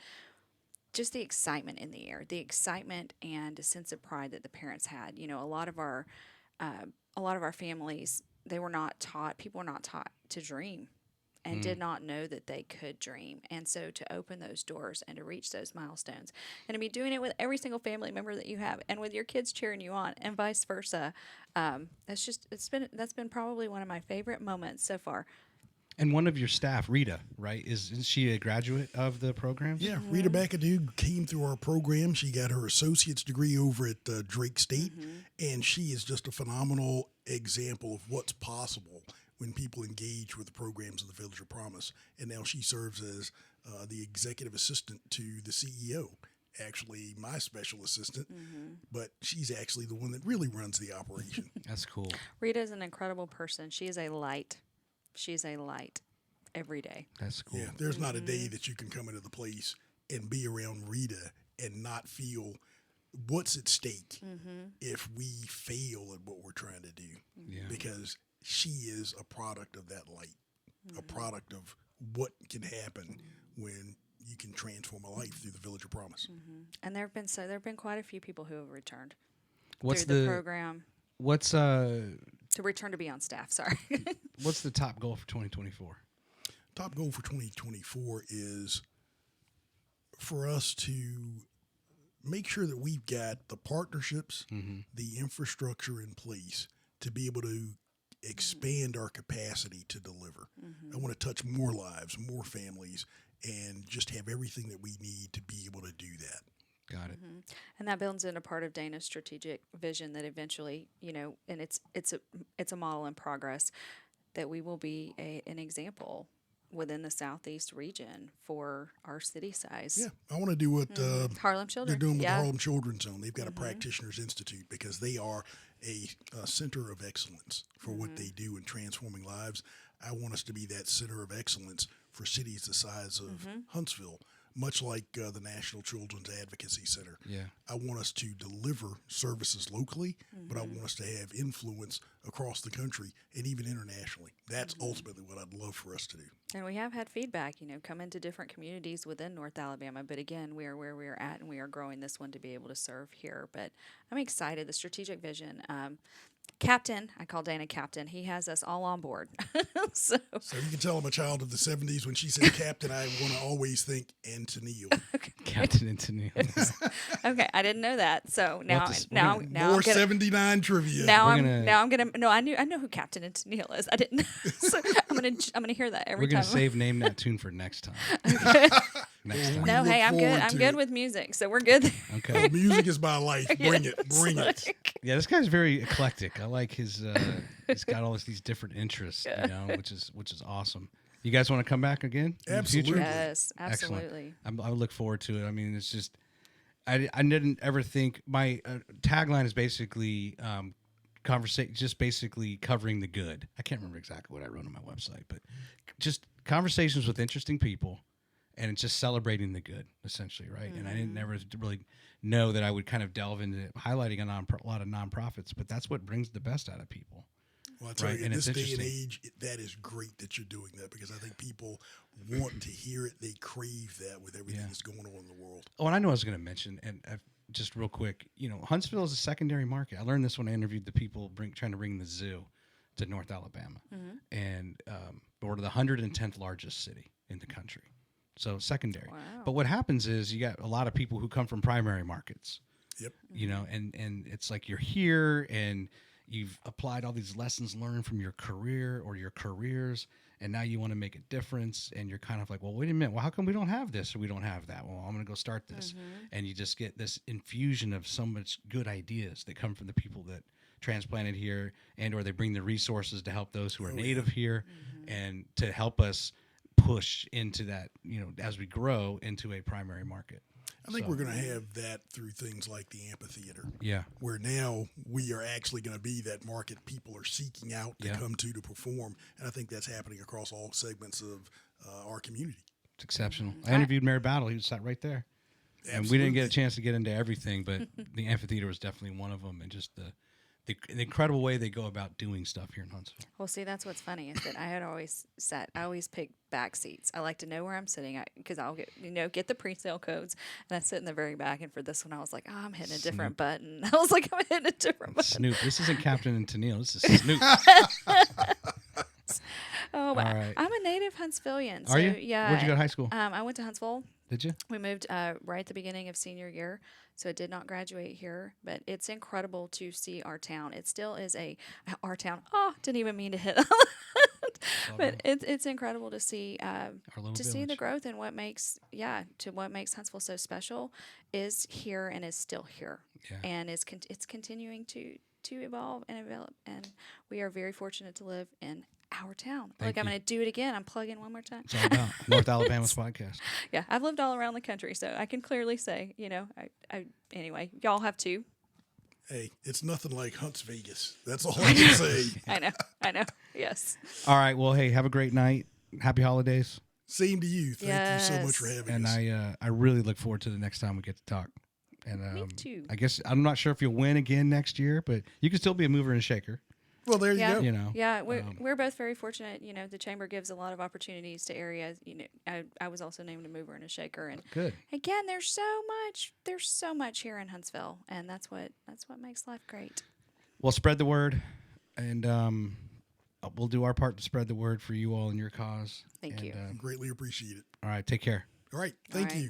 just the excitement in the air, the excitement and a sense of pride that the parents had. You know, a lot of our families, they were not taught, people were not taught to dream and did not know that they could dream. And so to open those doors and to reach those milestones and to be doing it with every single family member that you have and with your kids cheering you on and vice versa. That's been probably one of my favorite moments so far. And one of your staff, Rita, right? Isn't she a graduate of the program? Yeah, Rita McAdoo came through our program. She got her associate's degree over at Drake State, and she is just a phenomenal example of what's possible when people engage with the programs of the Village of Promise. And now she serves as the executive assistant to the CEO. Actually, my special assistant, but she's actually the one that really runs the operation. That's cool. Rita is an incredible person. She is a light. She's a light every day. That's cool. Yeah, there's not a day that you can come into the place and be around Rita and not feel what's at stake if we fail at what we're trying to do. Yeah. Because she is a product of that light, a product of what can happen when you can transform a life through the Village of Promise. And there have been quite a few people who have returned What's through the the program what's to return to be on staff. Sorry. what's the top goal for 2024? Top goal for 2024 is for us to make sure that we've got the partnerships, the infrastructure in place to be able to expand our capacity to deliver. I want to touch more lives, more families, and just have everything that we need to be able to do that. Got it. And that builds in a part of Dana's strategic vision that eventually, you know, and it's a model in progress that we will be an example within the Southeast region for our city size. Yeah, I want to do what Harlem Children. they're doing with Yeah. the Harlem Children's Zone. They've got a Practitioners Institute because they are a center of excellence for what they do in transforming lives. I want us to be that center of excellence for cities the size of Huntsville, much like the National Children's Advocacy Center. Yeah. I want us to deliver services locally, but I want us to have influence across the country and even internationally. That's ultimately what I'd love for us to do. And we have had feedback, you know, come into different communities within North Alabama. But again, we are where we are at, and we are growing this one to be able to serve here. But I'm excited. The strategic vision. Captain, I call Dana Captain. He has us all on board. So you can tell I'm a child of the 70s. When she said captain, I want to always think Antonio. Captain and Tennille. okay, I didn't know that. So now, to s- we're now, gonna- now More I'm gonna, 79 trivia. now We're I'm gonna- now I'm gonna. No, I know who Captain and Tennille is. I didn't. know. So I'm gonna hear that every We're gonna time. save name that tune for next time. Next time. No, look hey, I'm good. forward I'm to good it. with music, so we're good there. Okay. Music is my life. Bring it. Bring it. Yeah, this guy's very eclectic. I like his. He's got all these different interests, you know, which is awesome. You guys want to come back again? in the future? Absolutely. Yes, Excellent. absolutely. I look forward to it. I mean, it's just, I didn't ever think my tagline is basically conversation, just basically covering the good. I can't remember exactly what I wrote on my website, but just conversations with interesting people, and it's just celebrating the good, essentially, right? And I didn't never really know that I would kind of delve into highlighting a lot of nonprofits, but that's what brings the best out of people. Well, I tell Right, you, and in this it's day and interesting. age, that is great that you're doing that because I think people want to hear it. They crave that with everything Yeah. that's going on in the world. Oh, and I know I was going to mention, and just real quick, you know, Huntsville is a secondary market. I learned this when I interviewed the people trying to bring the zoo to North Alabama, and we're the 110th largest city in the country, so secondary. Wow. But what happens is you got a lot of people who come from primary markets, Yep. you know, and it's like you're here and you've applied all these lessons learned from your career or your careers, and now you want to make a difference, and you're kind of like, well, wait a minute, well, how come we don't have this or we don't have that? Well, I'm going to go start this. And you just get this infusion of so much good ideas that come from the people that transplanted here, and or they bring the resources to help those who are native here and to help us push into that, you know, as we grow into a primary market. I think So- we're going to have that through things like the amphitheater, Yeah. where now we are actually going to be that market people are seeking out to Yeah. come to perform. And I think that's happening across all segments of our community. It's exceptional. I interviewed Mary Battle. He was sat right there. And we didn't get a chance to get into everything, but the amphitheater was definitely one of them. And just the incredible way they go about doing stuff here in Huntsville. Well, see, that's what's funny is that I always pick back seats. I like to know where I'm sitting because I'll get the pre-sale codes, and I sit in the very back. And for this one, I was like, oh, I'm hitting a different button. I was like, I'm hitting a different button. Snoop. This isn't Captain and Tennille. This is Snoop. Oh, but All right. I'm a native Huntsvillian. So, Are you? Yeah. Where'd you go to high school? I went to Huntsville. Did you? We moved right at the beginning of senior year, so I did not graduate here. But it's incredible to see our town. It still is our town. Oh, didn't even mean to hit. But it's incredible to see the growth and what makes Huntsville so special is here and is still here, and it's continuing to evolve and develop. And we are very fortunate to live in our town. Thank I'm you. going to do it again. I'm plugging one more time. It's all about North Alabama's podcast. Yeah, I've lived all around the country, so I can clearly say, anyway, y'all have too. Hey, it's nothing like Hunts Vegas. That's all I can say. I know. Yes. All right. Well, hey, have a great night. Happy holidays. Same to you. Thank you so much for Yes. having And us. I really look forward to the next time we get to talk. And Me too. I guess I'm not sure if you'll win again next year, but you can still be a mover and a shaker. Well, there Yeah. you go. You know. Yeah, we're both very fortunate. The chamber gives a lot of opportunities to areas. I was also named a mover and a shaker, and Good. again, there's so much here in Huntsville, and that's what makes life great. Well, spread the word, and we'll do our part to spread the word for you all and your cause. Thank you. Greatly appreciate it. All right. Take care. All right. All Thank right. you.